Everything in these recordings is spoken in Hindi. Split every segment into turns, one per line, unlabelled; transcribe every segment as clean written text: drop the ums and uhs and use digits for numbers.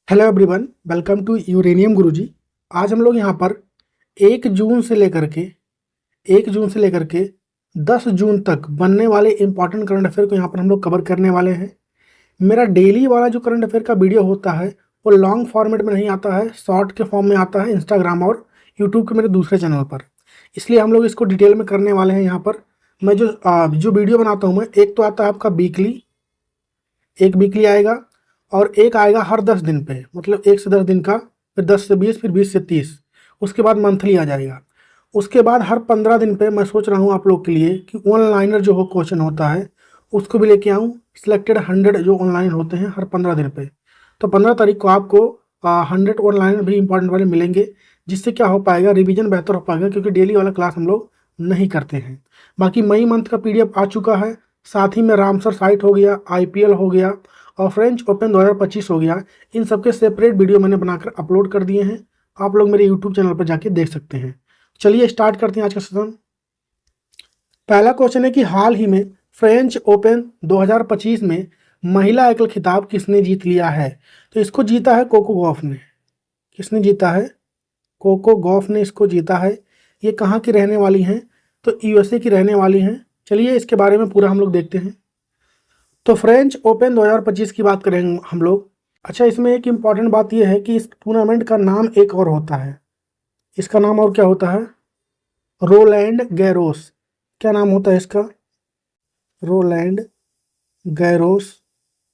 Hello everyone, welcome to uranium Guruji. आज हम लोग यहाँ पर 1 जून से लेकर के 10 जून तक बनने वाले इंपॉर्टेंट करंट अफेयर को यहाँ पर हम लोग कवर करने वाले हैं। मेरा डेली वाला जो करंट अफेयर का वीडियो होता है वो लॉन्ग फॉर्मेट में नहीं आता है, शॉर्ट के फॉर्म में आता है इंस्टाग्राम और यूट्यूब के मेरे दूसरे चैनल पर। इसलिए हम लोग इसको डिटेल में करने वाले हैं। यहाँ पर मैं जो वीडियो बनाता हूँ, मैं एक तो आता है आपका एक वीकली आएगा और एक आएगा हर 10 दिन पे, मतलब 1 से 10 दिन का, फिर 10 से 20, फिर 20 से 30, उसके बाद मंथली आ जाएगा। उसके बाद हर 15 दिन पे मैं सोच रहा हूँ आप लोग के लिए कि ऑनलाइनर जो हो क्वेश्चन होता है उसको भी लेके आऊँ। सिलेक्टेड 100 जो ऑनलाइन होते हैं हर 15 दिन पे, तो 15 तारीख को आपको 100 ऑनलाइन भी इंपॉर्टेंट वाले मिलेंगे, जिससे क्या हो पाएगा, रिवीजन बेहतर हो पाएगा, क्योंकि डेली वाला क्लास हम लोग नहीं करते हैं। बाकी मई मंथ का PDF आ चुका है, साथ ही में रामसर साइट हो गया, IPL हो गया और फ्रेंच ओपन 2025 हो गया। इन सबके सेपरेट वीडियो मैंने बनाकर अपलोड कर दिए हैं, आप लोग मेरे यूट्यूब चैनल पर जाके देख सकते हैं। चलिए स्टार्ट करते हैं आज का सेशन। पहला क्वेश्चन है कि हाल ही में फ्रेंच ओपन 2025 में महिला एकल खिताब किसने जीत लिया है? तो इसको जीता है कोको गॉफ ने। किसने जीता है? कोको गॉफ ने इसको जीता है। ये कहाँ की रहने वाली हैं? तो USA की रहने वाली हैं। चलिए इसके बारे में पूरा हम लोग देखते हैं। तो फ्रेंच ओपन 2025 की बात करेंगे हम लोग। अच्छा, इसमें एक इम्पॉर्टेंट बात यह है कि इस टूर्नामेंट का नाम एक और होता है। इसका नाम और क्या होता है? Rowland Garros. क्या नाम होता है इसका? Rowland Garros.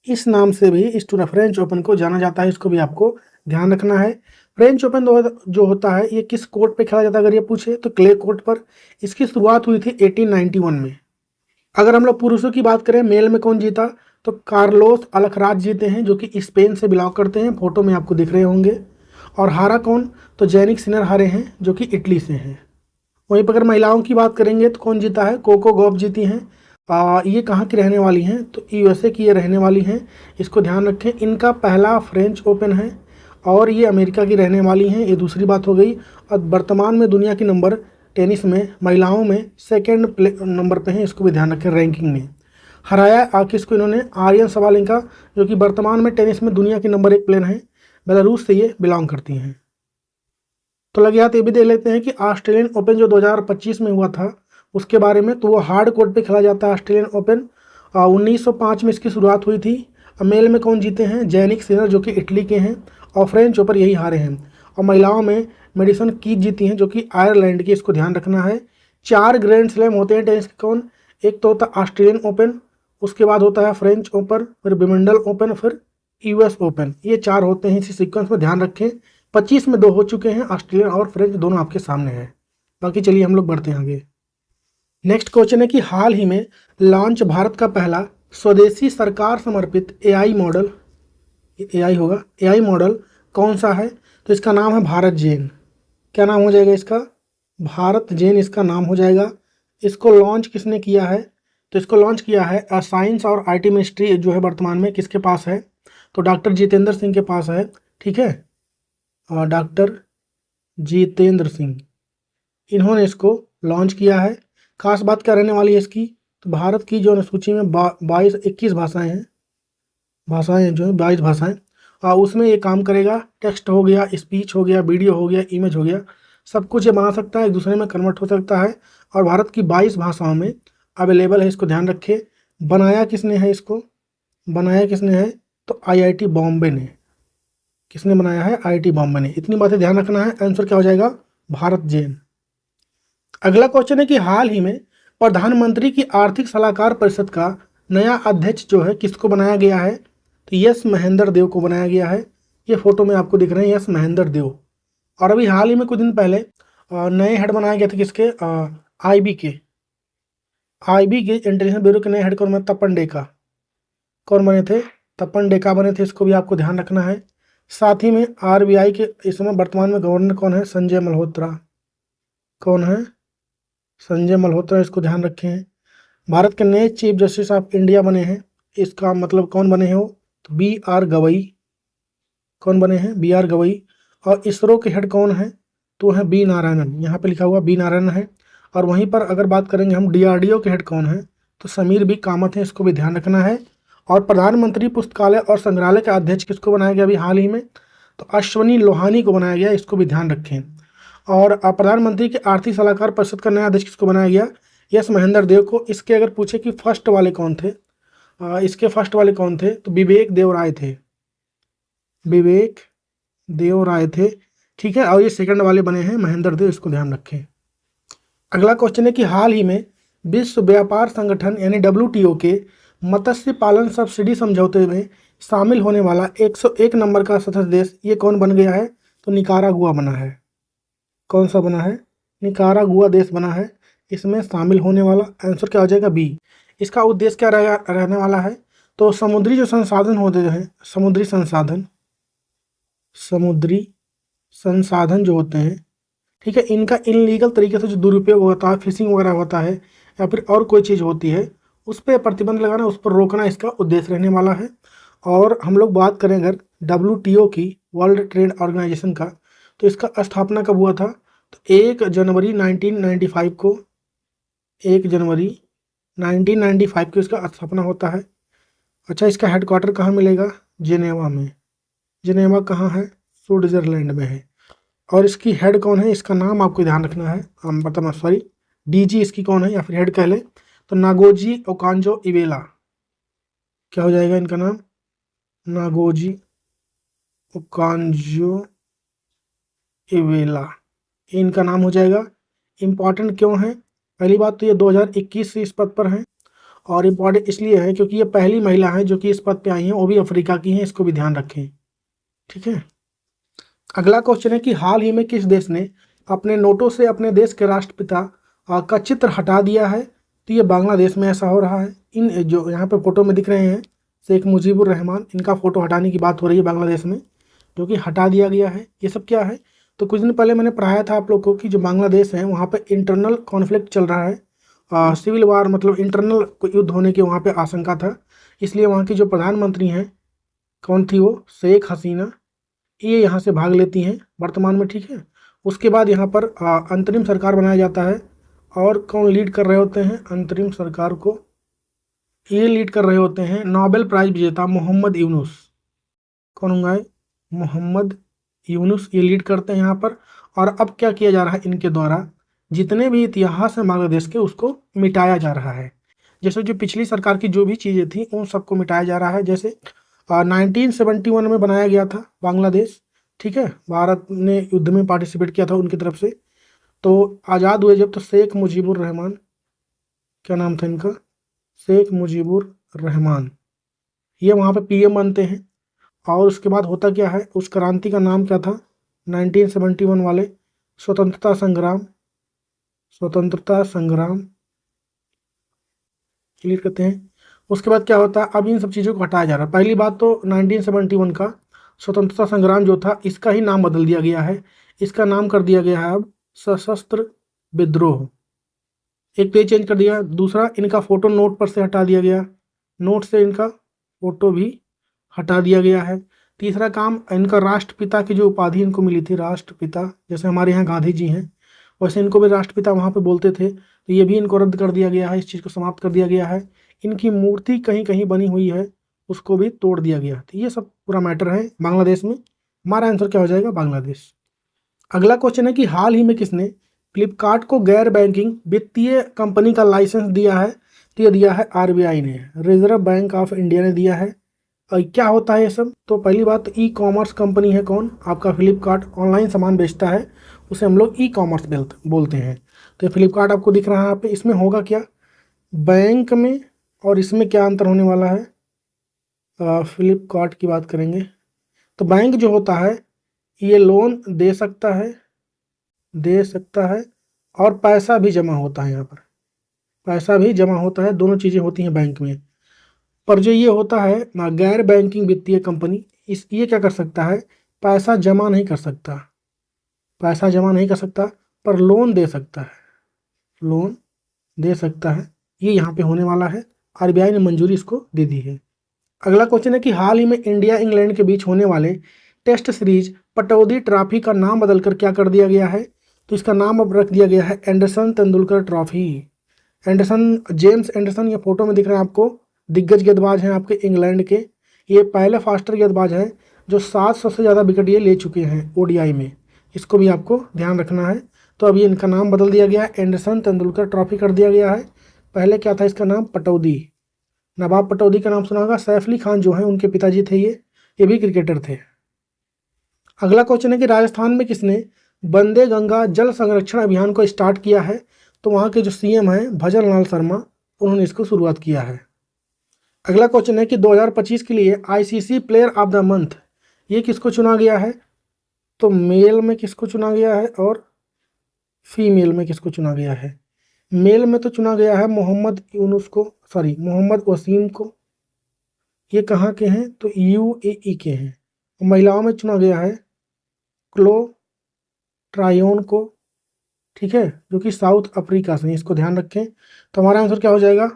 इस नाम से भी इस फ्रेंच ओपन को जाना जाता है, इसको भी आपको ध्यान रखना है। फ्रेंच ओपन जो होता है ये किस कोर्ट पे खेला जाता है अगर ये पूछे तो क्ले कोर्ट पर। इसकी शुरुआत हुई थी 1891 में। अगर हम लोग पुरुषों की बात करें, मेल में कौन जीता, तो कार्लोस अलखराज जीते हैं, जो कि स्पेन से बिलोंग करते हैं, फोटो में आपको दिख रहे होंगे। और हारा कौन, तो जैनिक सिनर हारे हैं, जो कि इटली से हैं। वहीं पर अगर महिलाओं की बात करेंगे तो कौन जीता है? कोको गॉफ जीती हैं। ये कहाँ की रहने वाली हैं? तो USA की ये रहने वाली हैं, इसको ध्यान रखें। इनका पहला फ्रेंच ओपन है और ये अमेरिका की रहने वाली हैं, ये दूसरी बात हो गई। और वर्तमान में दुनिया की नंबर टेनिस में महिलाओं में सेकेंड नंबर पे हैं, इसको भी ध्यान रखें रैंकिंग में। हराया किसको इन्होंने? आर्यन सवालेंका, जो कि वर्तमान में टेनिस में दुनिया की नंबर 1 प्लेयर हैं, बेलारूस से ये बिलोंग करती हैं। तो लगे हाथ ये भी देख लेते हैं कि ऑस्ट्रेलियन ओपन जो 2025 में हुआ था उसके बारे में। तो वो हार्ड कोर्ट पे खेला जाता है ऑस्ट्रेलियन ओपन। 1905 में इसकी शुरुआत हुई थी। मेल में कौन जीते हैं? जैनिक सिनर, जो कि इटली के हैं, और फ्रेंच ओपन यही हारे हैं। और महिलाओं में मेडिसन कीज जीती हैं, जो कि आयरलैंड की, इसको ध्यान रखना है। 4 ग्रैंड स्लैम होते हैं टेनिस के। कौन? एक तो होता है ऑस्ट्रेलियन ओपन, उसके बाद होता है फ्रेंच ओपन, फिर विंबलडन ओपन, फिर US ओपन। ये 4 होते हैं, इसी सीक्वेंस में ध्यान रखें। 25 में 2 हो चुके हैं, ऑस्ट्रेलियन और फ्रेंच दोनों आपके सामने हैं। बाकी चलिए हम लोग बढ़ते हैं आगे। नेक्स्ट क्वेश्चन है कि हाल ही में लॉन्च भारत का पहला स्वदेशी सरकार समर्पित AI मॉडल, AI होगा, AI मॉडल कौन सा है? तो इसका नाम है भारत जेन। क्या नाम हो जाएगा इसका? भारत जेन इसका नाम हो जाएगा। इसको लॉन्च किसने किया है? तो इसको लॉन्च किया है साइंस और IT मिनिस्ट्री, जो है वर्तमान में किसके पास है? तो डॉक्टर जितेंद्र सिंह के पास है। ठीक है, डॉक्टर जितेंद्र सिंह, इन्होंने इसको लॉन्च किया है। खास बात क्या रहने वाली है इसकी? तो भारत की जो सूची में 21 भाषाएं हैं, जो है 22 भाषाएं, उसमें ये काम करेगा। टेक्स्ट हो गया, स्पीच हो गया, वीडियो हो गया, इमेज हो गया, सब कुछ ये बना सकता है, एक दूसरे में कन्वर्ट हो सकता है, और भारत की 22 भाषाओं में अवेलेबल है। इसको ध्यान रखें। बनाया किसने है इसको? बनाया किसने है? तो IIT बॉम्बे ने। किसने बनाया है? IIT बॉम्बे ने। इतनी बातें ध्यान रखना है। आंसर क्या हो जाएगा? भारत जेन। अगला क्वेश्चन है कि हाल ही में प्रधानमंत्री की आर्थिक सलाहकार परिषद का नया अध्यक्ष जो है किसको बनाया गया है? तो यस महेंद्र देव को बनाया गया है। ये फोटो में आपको दिख रहे हैं, यस महेंद्र देव। और अभी हाल ही में कुछ दिन पहले नए हेड बनाए गए थे, किसके? IB के इंटरनेशनल ब्यूरो के नए हेड कौन बने? तपन डेका। कौन बने थे? तपन डेका बने थे। इसको भी आपको ध्यान रखना है। साथ ही में RBI के इस समय वर्तमान में गवर्नर कौन है? संजय मल्होत्रा। कौन है? संजय मल्होत्रा, इसको ध्यान रखें। भारत के नए चीफ जस्टिस ऑफ इंडिया बने हैं। इसका मतलब कौन बने हैं वो? तो BR गवई। कौन बने हैं? BR गवई। और इसरो के हेड कौन है? तो है B नारायणन। यहाँ पे लिखा हुआ B नारायणन है। और वहीं पर अगर बात करेंगे हम DRDO के हेड कौन है? तो समीर B कामत है। इसको भी ध्यान रखना है। और प्रधानमंत्री पुस्तकालय और संग्रहालय का अध्यक्ष किसको बनाया गया अभी हाल ही में? तो अश्वनी लोहानी को बनाया गया, इसको भी ध्यान रखें। और प्रधानमंत्री के आर्थिक सलाहकार परिषद का नया अध्यक्ष किसको बनाया गया? यस महेंद्र देव को। इसके अगर पूछे कि फर्स्ट वाले कौन थे, इसके फर्स्ट वाले कौन थे, तो विवेक देव राय थे, विवेक देव राय थे, ठीक है। और ये सेकंड वाले बने हैं महेंद्र देव, इसको ध्यान रखें। अगला क्वेश्चन है कि हाल ही में विश्व व्यापार संगठन यानी WTO के मत्स्य पालन सब्सिडी समझौते में शामिल होने वाला 101 नंबर का सदस्य देश ये कौन बन गया है? तो निकारागुआ बना है। कौन सा बना है? निकारागुआ देश बना है इसमें शामिल होने वाला। आंसर क्या हो जाएगा? बी। इसका उद्देश्य क्या रहने वाला है? तो समुद्री जो संसाधन होते हैं, समुद्री संसाधन जो होते हैं, ठीक है, इनका इनलीगल तरीके से जो दुरुपयोग होता है, फिशिंग वगैरह होता है या फिर और कोई चीज़ होती है, उस पर प्रतिबंध लगाना, उस पर रोकना इसका उद्देश्य रहने वाला है। और हम लोग बात करें अगर WTO की, वर्ल्ड ट्रेड ऑर्गेनाइजेशन का, तो इसका स्थापना कब हुआ था? तो 1 जनवरी 1995 को, 1 जनवरी 1995 को इसका स्थापना होता है। अच्छा, इसका हेडक्वार्टर कहाँ मिलेगा? जिनेवा में। जिनेवा कहाँ है? स्विट्जरलैंड में है। और इसकी हेड कौन है? इसका नाम आपको ध्यान रखना है, बताना, सॉरी, DG इसकी कौन है या फिर हेड कह ले, तो नागोजी ओकांजो इवेला। क्या हो जाएगा इनका नाम? नागोजी ओकांजो इवेला, इनका नाम हो जाएगा। इम्पॉर्टेंट क्यों है? पहली बात तो ये 2021 से इस पद पर हैं, और इम्पॉर्टेंट इसलिए है क्योंकि ये पहली महिला है जो कि इस पद पे आई हैं, वो भी अफ्रीका की हैं, इसको भी ध्यान रखें, ठीक है। अगला क्वेश्चन है कि हाल ही में किस देश ने अपने नोटों से अपने देश के राष्ट्रपिता का चित्र हटा दिया है? तो ये बांग्लादेश में ऐसा हो रहा है। इन जो यहाँ पे फोटो में दिख रहे हैं शेख मुजीबुर रहमान, इनका फोटो हटाने की बात हो रही है बांग्लादेश में, जो कि हटा दिया गया है। ये सब क्या है? तो कुछ दिन पहले मैंने पढ़ाया था आप लोग को कि जो बांग्लादेश है वहाँ पे इंटरनल कॉन्फ्लिक्ट चल रहा है, सिविल वार, मतलब इंटरनल युद्ध होने की वहाँ पे आशंका था। इसलिए वहाँ की जो प्रधानमंत्री हैं, कौन थी वो? शेख हसीना, ये यहाँ से भाग लेती हैं वर्तमान में, ठीक है। उसके बाद यहाँ पर अंतरिम सरकार बनाया जाता है, और कौन लीड कर रहे होते हैं अंतरिम सरकार को? ये लीड कर रहे होते हैं नोबेल प्राइज विजेता मोहम्मद यूनुस। कौन होंगे? मोहम्मद यूनुस, ये लीड करते हैं यहाँ पर। और अब क्या किया जा रहा है इनके द्वारा? जितने भी इतिहास हैं बांग्लादेश के, उसको मिटाया जा रहा है। जैसे जो पिछली सरकार की जो भी चीज़ें थी उन सबको मिटाया जा रहा है। जैसे 1971 में बनाया गया था बांग्लादेश, ठीक है, भारत ने युद्ध में पार्टिसिपेट किया था उनकी तरफ से। तो आज़ाद हुए जब, तो शेख मुजीबुर रहमान, क्या नाम था इनका? शेख मुजीबुर रहमान, ये वहाँ पे PM बनते हैं। और उसके बाद होता क्या है, उस क्रांति का नाम क्या था 1971 वाले? स्वतंत्रता संग्राम क्लियर करते हैं। उसके बाद क्या होता है, अब इन सब चीज़ों को हटाया जा रहा है। पहली बात तो 1971 का स्वतंत्रता संग्राम जो था, इसका ही नाम बदल दिया गया है। इसका नाम कर दिया गया है अब सशस्त्र विद्रोह, एक पेज चेंज कर दिया। दूसरा, इनका फोटो नोट पर से हटा दिया गया, नोट से इनका फोटो भी हटा दिया गया है। तीसरा काम, इनका राष्ट्रपिता की जो उपाधि इनको मिली थी, राष्ट्रपिता, जैसे हमारे यहाँ गांधी जी हैं वैसे इनको भी राष्ट्रपिता वहाँ पे बोलते थे, तो ये भी इनको रद्द कर दिया गया है, इस चीज़ को समाप्त कर दिया गया है। इनकी मूर्ति कहीं कहीं बनी हुई है, उसको भी तोड़ दिया गया। तो ये सब पूरा मैटर है बांग्लादेश में। हमारा आंसर क्या हो जाएगा? बांग्लादेश। अगला क्वेश्चन है कि हाल ही में किसने फ्लिपकार्ट को गैर बैंकिंग वित्तीय कंपनी का लाइसेंस दिया है? तो ये दिया है RBI ने, रिजर्व बैंक ऑफ इंडिया ने दिया है। और क्या होता है ये सब? तो पहली बात, ई-कॉमर्स कंपनी है कौन? आपका फ्लिपकार्ट, ऑनलाइन सामान बेचता है, उसे हम लोग ई-कॉमर्स बोलते हैं। तो फ्लिपकार्ट आपको दिख रहा है यहाँ पे। इसमें होगा क्या? बैंक में और इसमें क्या अंतर होने वाला है? फ्लिपकार्ट की बात करेंगे तो बैंक जो होता है ये लोन दे सकता है और पैसा भी जमा होता है। यहाँ पर पैसा भी जमा होता है, दोनों चीज़ें होती हैं बैंक में। पर जो ये होता है गैर बैंकिंग वित्तीय कंपनी, ये क्या कर सकता है? पैसा जमा नहीं कर सकता, पर लोन दे सकता है। ये यहाँ पे होने वाला है, RBI ने मंजूरी इसको दे दी है। अगला क्वेश्चन है कि हाल ही में इंडिया इंग्लैंड के बीच होने वाले टेस्ट सीरीज पटौदी ट्रॉफी का नाम बदलकर क्या कर दिया गया है? तो इसका नाम अब रख दिया गया है Anderson Tendulkar trophy. James Anderson, ये फोटो में दिख रहे हैं आपको, दिग्गज गेंदबाज हैं आपके इंग्लैंड के। ये पहले फास्टर गेंदबाज हैं जो 700 से ज़्यादा विकेट ये ले चुके हैं ओडीआई में, इसको भी आपको ध्यान रखना है। तो अभी इनका नाम बदल दिया गया है, एंडरसन तेंदुलकर ट्रॉफी कर दिया गया है। पहले क्या था इसका नाम? पटौदी, नवाब पटौदी का नाम सुना होगा। सैफ अली खान जो है उनके पिताजी थे, ये भी क्रिकेटर थे। अगला क्वेश्चन है कि राजस्थान में किसने वंदे गंगा जल संरक्षण अभियान को स्टार्ट किया है? तो वहाँ के जो सीएम हैं भजन लाल शर्मा, उन्होंने इसको शुरुआत किया है। अगला क्वेश्चन है कि 2025 के लिए ICC player of the month ये किसको चुना गया है? तो मेल में किसको चुना गया है और फीमेल में किसको चुना गया है? मेल में तो चुना गया है मोहम्मद यूनुस को, सॉरी मोहम्मद वसीम को। ये कहाँ के हैं? तो यूएई के हैं। महिलाओं में चुना गया है क्लो ट्रायोन को, ठीक है, जो कि साउथ अफ्रीका से, इसको ध्यान रखें। तो हमारा आंसर क्या हो जाएगा?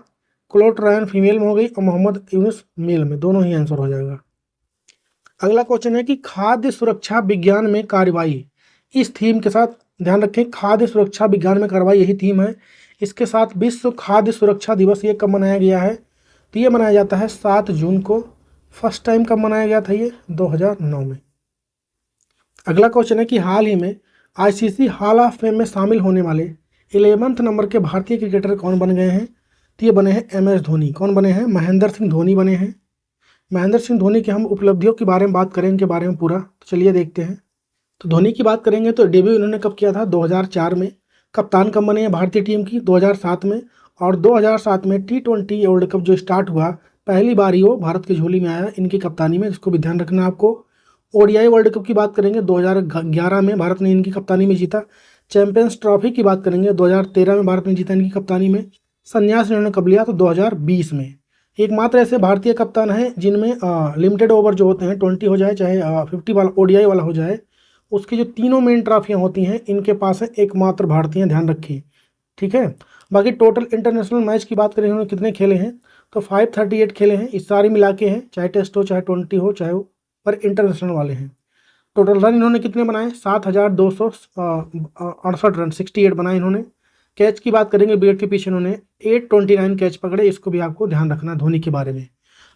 क्लो ट्रायन फीमेल में हो गई और मोहम्मद यूनुस मेल में, दोनों ही आंसर हो जाएगा। अगला क्वेश्चन है कि खाद्य सुरक्षा विज्ञान में कार्रवाई, इस थीम के साथ ध्यान रखें, खाद्य सुरक्षा विज्ञान में कार्रवाई यही थीम है। इसके साथ विश्व खाद्य सुरक्षा दिवस ये कब मनाया गया है? तो ये मनाया जाता है 7 जून को। फर्स्ट टाइम कब मनाया गया था? ये 2009 में। अगला क्वेश्चन है कि हाल ही में आईसीसी हॉल ऑफ फेम में शामिल होने वाले 11वें नंबर के भारतीय क्रिकेटर कौन बन गए हैं? तो ये बने हैं MS धोनी। कौन बने हैं? महेंद्र सिंह धोनी बने हैं। महेंद्र सिंह धोनी की हम उपलब्धियों के बारे में बात करें, इनके बारे में पूरा, तो चलिए देखते हैं। तो धोनी की बात करेंगे तो डेब्यू इन्होंने कब किया था? 2004 में। कप्तान कब बने हैं भारतीय टीम की? 2007 में। और 2007 में T20 वर्ल्ड कप जो स्टार्ट हुआ, पहली बार ही वो भारत की झोली में आया इनकी कप्तानी में, इसको भी ध्यान रखना आपको। ओडीआई वर्ल्ड कप की बात करेंगे 2011 में भारत ने इनकी कप्तानी में जीता। चैंपियंस ट्रॉफी की बात करेंगे 2013 में भारत ने जीता इनकी कप्तानी में। संन्यास इन्होंने कब लिया? तो 2020 में। एकमात्र ऐसे भारतीय कप्तान हैं जिनमें लिमिटेड ओवर जो होते हैं 20 हो जाए चाहे 50 वाला ओडीआई वाला हो जाए, उसकी जो तीनों मेन ट्रॉफियाँ होती हैं इनके पास है, एकमात्र भारतीय, ध्यान रखिए, ठीक है। बाकी टोटल इंटरनेशनल मैच की बात करें इन्होंने कितने खेले हैं? तो 538 खेले हैं, इस सारी मिला के हैं, चाहे टेस्ट हो चाहे 20 हो चाहे वो, पर इंटरनेशनल वाले हैं। टोटल रन इन्होंने कितने बनाए? 7,268 रन, 68 बनाए इन्होंने। कैच की बात करेंगे विकेट के पीछे इन्होंने 829 कैच पकड़े, इसको भी आपको ध्यान रखना धोनी के बारे में।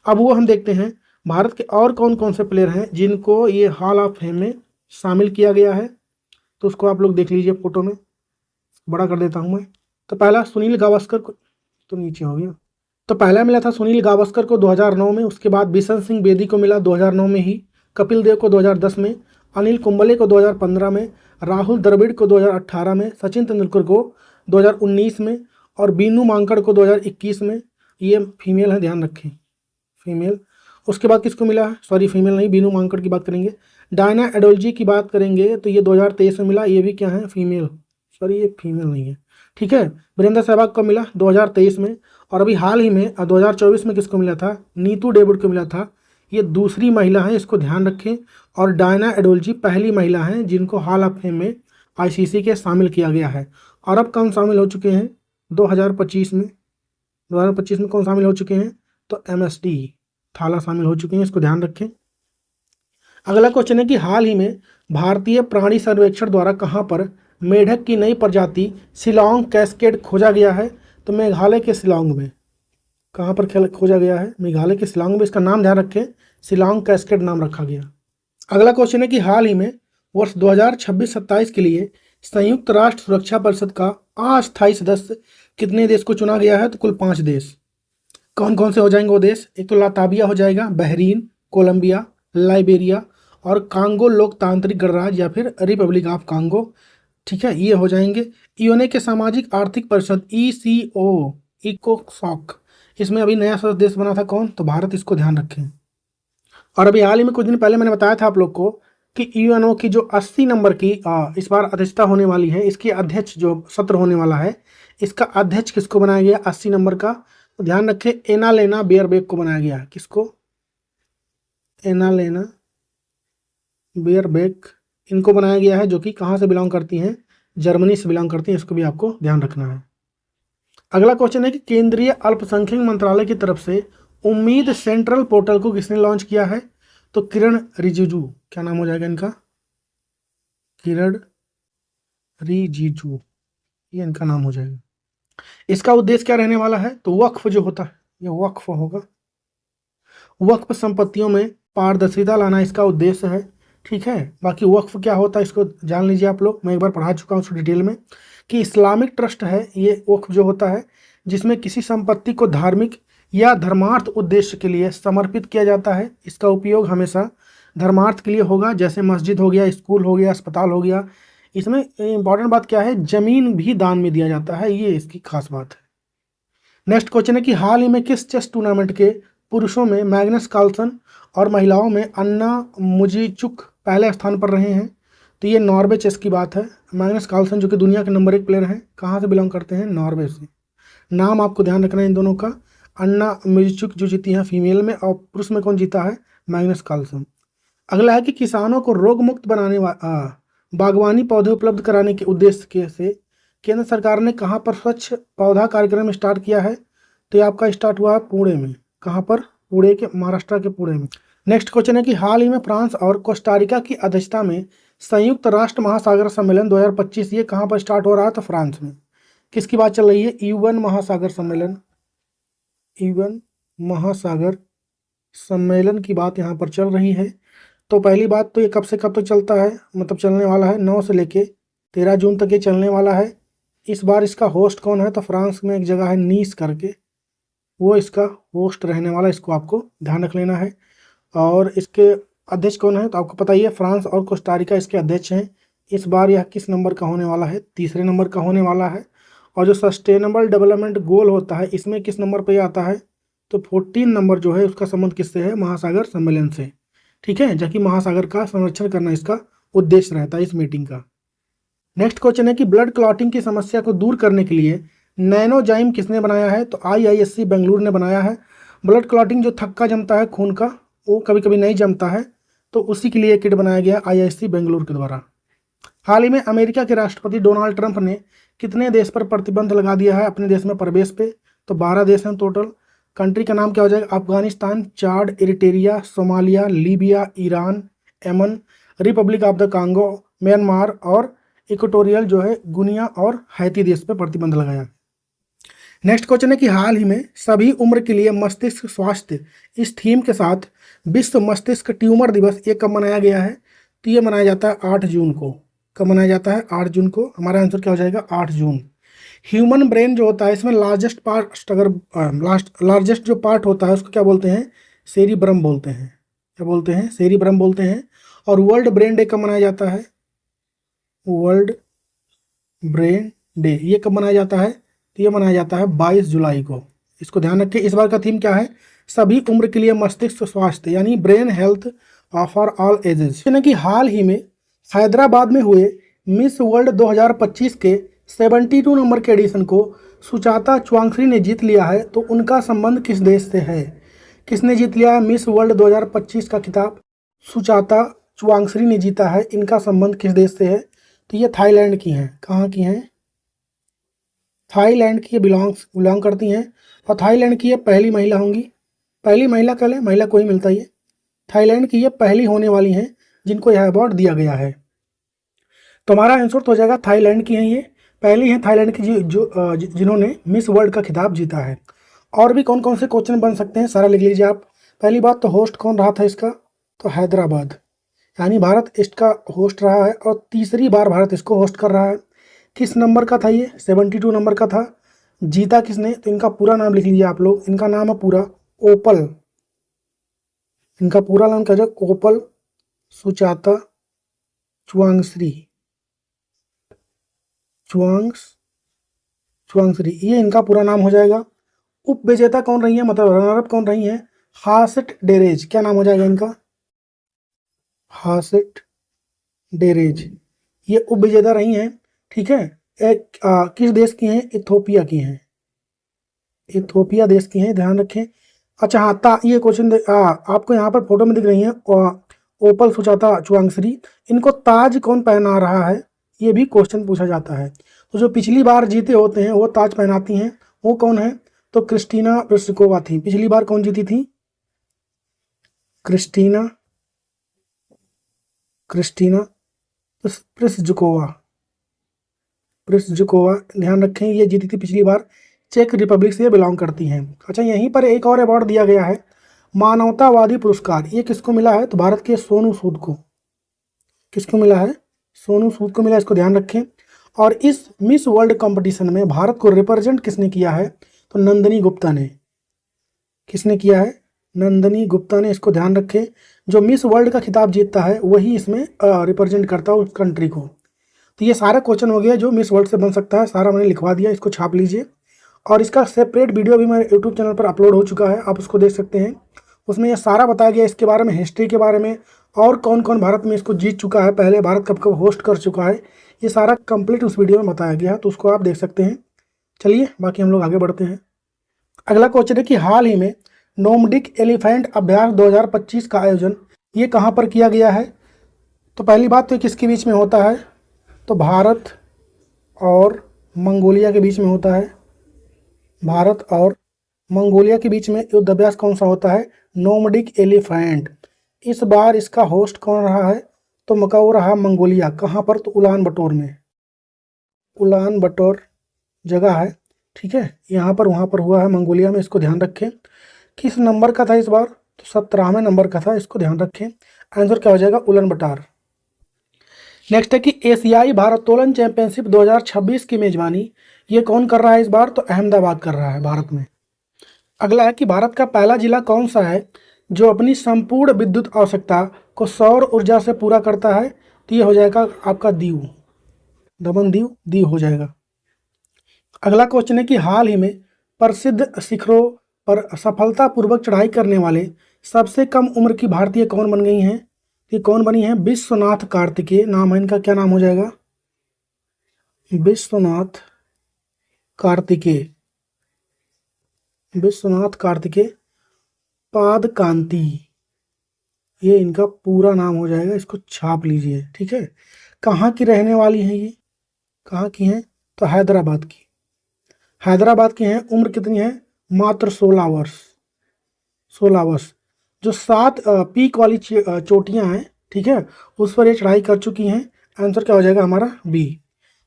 अब वो हम देखते हैं भारत के और कौन कौन से प्लेयर हैं जिनको ये हॉल ऑफ फेम में शामिल किया गया है, तो उसको आप लोग देख लीजिए फोटो में, बड़ा कर देता हूँ मैं। तो पहला सुनील गावस्कर को, तो नीचे हो गया, तो पहला मिला था सुनील गावस्कर को 2009 में। उसके बाद बिशन सिंह बेदी को मिला 2009 में ही, कपिल देव को 2010 में, अनिल कुंबले को 2015 में, राहुल द्रविड़ को 2018 में, सचिन तेंदुलकर को 2019 में और बीनू मांकड़ को 2021 में। ये फीमेल है, ध्यान रखें, फीमेल। उसके बाद किसको मिला है? सॉरी फीमेल नहीं, बीनू मांकड़ की बात करेंगे। डायना एडोलजी की बात करेंगे तो ये 2023 में मिला, ये भी क्या है? फीमेल, सॉरी ये फीमेल नहीं है, ठीक है। वीरेंद्र सहवाग को मिला 2023 में। और अभी हाल ही में 2024 में किसको मिला था? नीतू डेविड को मिला था, ये दूसरी महिला है, इसको ध्यान रखें। और डायना एडोलजी पहली महिला हैं जिनको हॉल ऑफ फेम में आईसीसी के शामिल किया गया है। और अब कौन शामिल हो चुके हैं? 2025 में। 2025 में कौन शामिल हो चुके हैं? तो MSD थाला शामिल हो चुके हैं, इसको ध्यान रखें। अगला क्वेश्चन है कि हाल ही में भारतीय प्राणी सर्वेक्षण द्वारा कहाँ पर मेढक की नई प्रजाति शिलांग कैस्केड खोजा गया है? तो मेघालय के शिलांग में। कहाँ पर खोजा गया है? मेघालय के शिलांग में। इसका नाम ध्यान रखें, शिलांग कैस्केड नाम रखा गया। अगला क्वेश्चन है कि हाल ही में वर्ष 2026-27 के लिए संयुक्त राष्ट्र सुरक्षा परिषद का अस्थायी सदस्य कितने देश को चुना गया है? तो कुल 5 देश। कौन कौन से हो जाएंगे वो देश? एक तो लाताबिया हो जाएगा, बहरीन, कोलंबिया, लाइबेरिया और कांगो लोकतांत्रिक गणराज्य या फिर रिपब्लिक ऑफ कांगो, ठीक है, ये हो जाएंगे। यूएनए के सामाजिक आर्थिक परिषद ECO, इकोसॉक, इसमें अभी नया सदस्य देश बना था कौन? तो भारत, इसको ध्यान रखें। और अभी हाल ही में कुछ दिन पहले मैंने बताया था आप लोग को कि यूएनओ की जो 80 नंबर की इस बार अध्यक्षता होने वाली है, इसकी अध्यक्ष जो सत्र होने वाला है, इसका अध्यक्ष किसको बनाया गया 80 नंबर का? तो ध्यान रखें, एनालेना बेयरबेक को बनाया गया। किसको? एनालेना बेयरबेक, इनको बनाया गया है, जो कि कहाँ से बिलोंग करती हैं? जर्मनी से बिलोंग करती हैं, इसको भी आपको ध्यान रखना है। अगला क्वेश्चन है कि केंद्रीय अल्पसंख्यक मंत्रालय की तरफ से उम्मीद सेंट्रल पोर्टल को किसने लॉन्च किया है? तो किरण रिजिजू, क्या नाम हो जाएगा इनका? किरण रिजिजू, ये इनका नाम हो जाएगा। इसका उद्देश्य क्या रहने वाला है? तो वक्फ जो होता है, ये वक्फ होगा, वक्फ संपत्तियों में पारदर्शिता लाना इसका उद्देश्य है। ठीक है, बाकी वक्फ क्या होता है इसको जान लीजिए आप लोग, मैं एक बार पढ़ा चुका हूँ उसको डिटेल में, कि इस्लामिक ट्रस्ट है ये वक्फ जो होता है, जिसमें किसी संपत्ति को धार्मिक या धर्मार्थ उद्देश्य के लिए समर्पित किया जाता है। इसका उपयोग हमेशा धर्मार्थ के लिए होगा, जैसे मस्जिद हो गया, स्कूल हो गया, अस्पताल हो गया। इसमें इंपॉर्टेंट बात क्या है, जमीन भी दान में दिया जाता है, ये इसकी खास बात है। नेक्स्ट क्वेश्चन है कि हाल ही में किस चेस टूर्नामेंट के पुरुषों में मैग्नस कार्लसन और महिलाओं में अन्ना मुजीचुक पहले स्थान पर रहे हैं? तो ये नॉर्वे चेस की बात है। मैग्नस कार्लसन जो कि दुनिया के नंबर 1 प्लेयर हैं, कहाँ से बिलोंग करते हैं? नॉर्वे से। नाम आपको ध्यान रखना है इन दोनों का। अन्ना मुजीचुक जो जीती हैं फीमेल में, और पुरुष में कौन जीता है? Magnus Carlsen. अगला है कि किसानों को रोग मुक्त बनाने बागवानी पौधे उपलब्ध कराने के उद्देश्य के से केंद्र सरकार ने कहाँ पर स्वच्छ पौधा कार्यक्रम स्टार्ट किया है? तो ये आपका स्टार्ट हुआ है पुणे में। कहाँ पर? पुणे के, महाराष्ट्र के पुणे में। नेक्स्ट क्वेश्चन है कि हाल ही में फ्रांस और कोस्टारिका की अध्यक्षता में संयुक्त राष्ट्र महासागर सम्मेलन 2025 ये कहाँ पर स्टार्ट हो रहा है? तो फ्रांस में। किसकी बात चल रही है? यूएन महासागर सम्मेलन। यूएन महासागर सम्मेलन की बात यहाँ पर चल रही है। तो पहली बात तो ये कब से कब तक चलता है? मतलब चलने वाला है 9 से लेके 13 जून तक ये चलने वाला है। इस बार इसका होस्ट कौन है? तो फ्रांस में एक जगह है नीस करके, वो इसका होस्ट रहने वाला, इसको आपको ध्यान रख लेना है। और इसके अध्यक्ष कौन है? तो आपको पता ही है, फ्रांस और कोस्टारिका इसके अध्यक्ष हैं। इस बार यह किस नंबर का होने वाला है? तीसरे नंबर का होने वाला है। और जो सस्टेनेबल डेवलपमेंट गोल होता है, इसमें किस नंबर पर आता है? तो 14 नंबर जो है उसका संबंध किससे है? महासागर सम्मेलन से। ठीक है, जबकि महासागर का संरक्षण करना इसका उद्देश्य रहता है इस मीटिंग का। नेक्स्ट क्वेश्चन है कि ब्लड क्लॉटिंग की समस्या को दूर करने के लिए नैनोजाइम किसने बनाया है? तो IISc बेंगलुरु ने बनाया है। ब्लड क्लॉटिंग जो थक्का जमता है खून का, वो कभी कभी नहीं जमता है, तो उसी के लिए किट बनाया गया IISc बेंगलुरु के द्वारा। हाल ही में अमेरिका के राष्ट्रपति डोनाल्ड ट्रंप ने कितने देश पर प्रतिबंध लगा दिया है अपने देश में प्रवेश पे? तो 12 देश हैं टोटल। कंट्री का नाम क्या हो जाएगा? Afghanistan, Chad, Eritrea, Somalia, Libya, Iran, Yemen, Republic of the Congo, Myanmar और इक्वेटोरियल जो है गुनिया और हैती देश पर प्रतिबंध लगाया। नेक्स्ट क्वेश्चन है कि हाल ही में सभी उम्र के लिए मस्तिष्क स्वास्थ्य इस थीम के साथ विश्व मस्तिष्क ट्यूमर दिवस ये कब मनाया गया है? तो ये मनाया जाता है 8 जून को। कब मनाया जाता है? 8 जून को। हमारा आंसर क्या हो जाएगा? 8 जून। ह्यूमन ब्रेन जो होता है, इसमें लार्जेस्ट पार्ट, अगर लार्जेस्ट जो पार्ट होता है उसको क्या बोलते हैं? सेरिब्रम बोलते हैं। क्या बोलते हैं? सेरिब्रम बोलते हैं। और वर्ल्ड ब्रेन डे कब मनाया जाता है? वर्ल्ड ब्रेन डे ये कब मनाया जाता है? तो ये मनाया जाता है 22 जुलाई को। इसको ध्यान रखें। इस बार का थीम क्या है? सभी उम्र के लिए मस्तिष्क स्वास्थ्य, यानी brain health for all ages. कि हाल ही में हैदराबाद में हुए मिस वर्ल्ड 2025 के 72 नंबर के एडिशन को सुचाता चुआंगश्री ने जीत लिया है। तो उनका संबंध किस देश से है? किसने जीत लिया है मिस वर्ल्ड 2025 का खिताब? सुचाता चुआंगश्री ने जीता है। इनका संबंध किस देश से है? तो ये थाईलैंड की हैं। कहाँ की हैं? थाईलैंड की बिलोंग करती हैं। और थाईलैंड की ये पहली महिला होंगी। पहली महिला कल है, महिला को ही मिलता है ये। थाईलैंड की ये पहली होने वाली हैं जिनको यह अवार्ड दिया गया है। तो हमारा आंसर तो हो जाएगा थाईलैंड की हैं, ये पहली हैं थाईलैंड की जिन्होंने मिस वर्ल्ड का खिताब जीता है। और भी कौन कौन से क्वेश्चन बन सकते हैं सारा लिख लीजिए आप। पहली बात तो होस्ट कौन रहा था इसका? तो हैदराबाद, यानी भारत इसका होस्ट रहा है और तीसरी बार भारत इसको होस्ट कर रहा है। किस नंबर का था ये? 72 नंबर का था। जीता किसने? तो इनका पूरा नाम लिख लीजिए आप लोग। इनका नाम है पूरा ओपल। इनका पूरा नाम क्या है? ओपल सुचाता चुआंगश्री। चुआंगश्री ये इनका पूरा नाम हो जाएगा। उप विजेता कौन रही है, मतलब रनरअप कौन रही है? हासेट डेरेज। क्या नाम हो जाएगा इनका? हासेट डेरेज ये उप विजेता रही हैं। ठीक है, किस देश की हैं? इथोपिया की हैं। इथोपिया देश की हैं, ध्यान रखें। अच्छा हाँ, ये क्वेश्चन आपको यहाँ पर फोटो में दिख रही हैं ओपल सुचाता चुआंगश्री। इनको ताज कौन पहना रहा है? ये भी क्वेश्चन पूछा जाता है। तो जो पिछली बार जीते होते हैं वो ताज पहनाती हैं, वो कौन है? तो क्रिस्टीना प्लिसकोवा थी। पिछली बार कौन जीती थी? क्रिस्टीना प्लिसजुकोवा, ध्यान रखें, ये जीती थी पिछली बार। चेक रिपब्लिक से ये बिलोंग करती हैं। अच्छा, यहीं पर एक और अवार्ड दिया गया है मानवतावादी पुरस्कार ये किसको मिला है? तो भारत के सोनू सूद को। किसको मिला है? सोनू सूद को मिला, इसको ध्यान रखें। और इस मिस वर्ल्ड कंपटीशन में भारत को रिप्रेजेंट किसने किया है? तो नंदिनी गुप्ता ने। किसने किया है? नंदिनी गुप्ता ने, इसको ध्यान रखें। जो मिस वर्ल्ड का खिताब जीतता है वही इसमें रिप्रेजेंट करता है उस कंट्री को। तो ये सारा क्वेश्चन हो गया जो मिस वर्ल्ड से बन सकता है, सारा मैंने लिखवा दिया, इसको छाप लीजिए। और इसका सेपरेट वीडियो भी मेरे यूट्यूब चैनल पर अपलोड हो चुका है, आप उसको देख सकते हैं। उसमें ये सारा बताया गया इसके बारे में, हिस्ट्री के बारे में, और कौन कौन भारत में इसको जीत चुका है, पहले भारत कब कब होस्ट कर चुका है, ये सारा कंप्लीट उस वीडियो में बताया गया है, तो उसको आप देख सकते हैं। चलिए बाकी हम लोग आगे बढ़ते हैं। अगला क्वेश्चन है कि हाल ही में नोमडिक एलिफेंट अभ्यास 2025 का आयोजन ये कहाँ पर किया गया है? तो पहली बात तो किसके बीच में होता है? तो भारत और मंगोलिया के बीच में होता है। भारत और मंगोलिया के बीच में युद्ध अभ्यास कौन सा होता है? नोमडिक एलिफेंट। इस बार इसका होस्ट कौन रहा है? तो मकाऊ रहा मंगोलिया। कहाँ पर? तो उलान बटोर में। उलान बटोर जगह है, ठीक है, यहाँ पर वहाँ पर हुआ है मंगोलिया में, इसको ध्यान रखें। किस नंबर का था इस बार? तो 17वें नंबर का था, इसको ध्यान रखें। आंसर क्या हो जाएगा? उलान बटार। नेक्स्ट है कि एशियाई भारोत्तोलन चैंपियनशिप 2026 की मेजबानी ये कौन कर रहा है इस बार? तो अहमदाबाद कर रहा है भारत में। अगला है कि भारत का पहला जिला कौन सा है जो अपनी संपूर्ण विद्युत आवश्यकता को सौर ऊर्जा से पूरा करता है? तो ये हो जाएगा आपका दीव, दमन दीव, दीव हो जाएगा। अगला क्वेश्चन है कि हाल ही में प्रसिद्ध शिखरों पर सफलतापूर्वक चढ़ाई करने वाले सबसे कम उम्र की भारतीय कौन बन गई हैं? ये कौन बनी है? विश्वनाथ कार्तिकेय नाम है इनका। क्या नाम हो जाएगा? विश्वनाथ कार्तिकेय। विश्वनाथ कार्तिकेय पादकांति, ये इनका पूरा नाम हो जाएगा, इसको छाप लीजिए, ठीक है। कहाँ की रहने वाली हैं ये? कहाँ की हैं? तो हैदराबाद की। हैदराबाद की हैं। उम्र कितनी है? मात्र 16 वर्ष। 16 वर्ष। जो 7 पीक वाली चोटियाँ हैं, ठीक है, उस पर ये चढ़ाई कर चुकी हैं। आंसर क्या हो जाएगा हमारा? बी।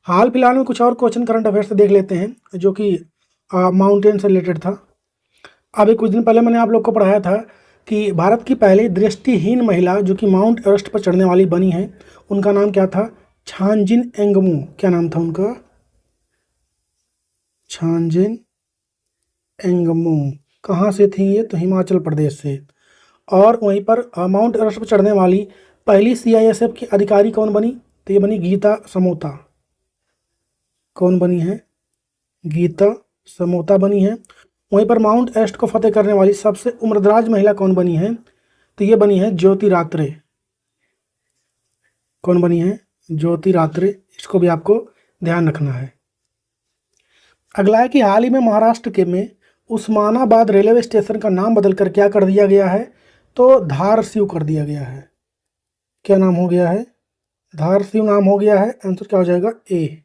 हाल फिलहाल में कुछ और क्वेश्चन करंट अफेयर से देख लेते हैं जो कि माउंटेन से रिलेटेड था। अभी कुछ दिन पहले मैंने आप लोग को पढ़ाया था कि भारत की पहली दृष्टिहीन महिला जो कि माउंट एवरेस्ट पर चढ़ने वाली बनी है, उनका नाम क्या था? छांजिन एंगमो। क्या नाम था उनका? छांजिन एंगमो। कहाँ से थी ये? तो हिमाचल प्रदेश से। और वहीं पर माउंट एवरेस्ट पर चढ़ने वाली पहली सीआईएसएफ की अधिकारी कौन बनी? तो ये बनी गीता समोता। कौन बनी है? गीता समोता बनी है। वहीं पर माउंट एवरेस्ट को फतेह करने वाली सबसे उम्रदराज महिला कौन बनी है? तो ये बनी है ज्योति रात्रे। कौन बनी है? ज्योति रात्रे। इसको भी आपको ध्यान रखना है। अगला है कि हाल ही में महाराष्ट्र के में उस्मानाबाद रेलवे स्टेशन का नाम बदलकर क्या कर दिया गया है? तो धारसिव कर दिया गया है। क्या नाम हो गया है? धारसिव नाम हो गया है। आंसर क्या हो जाएगा? ए।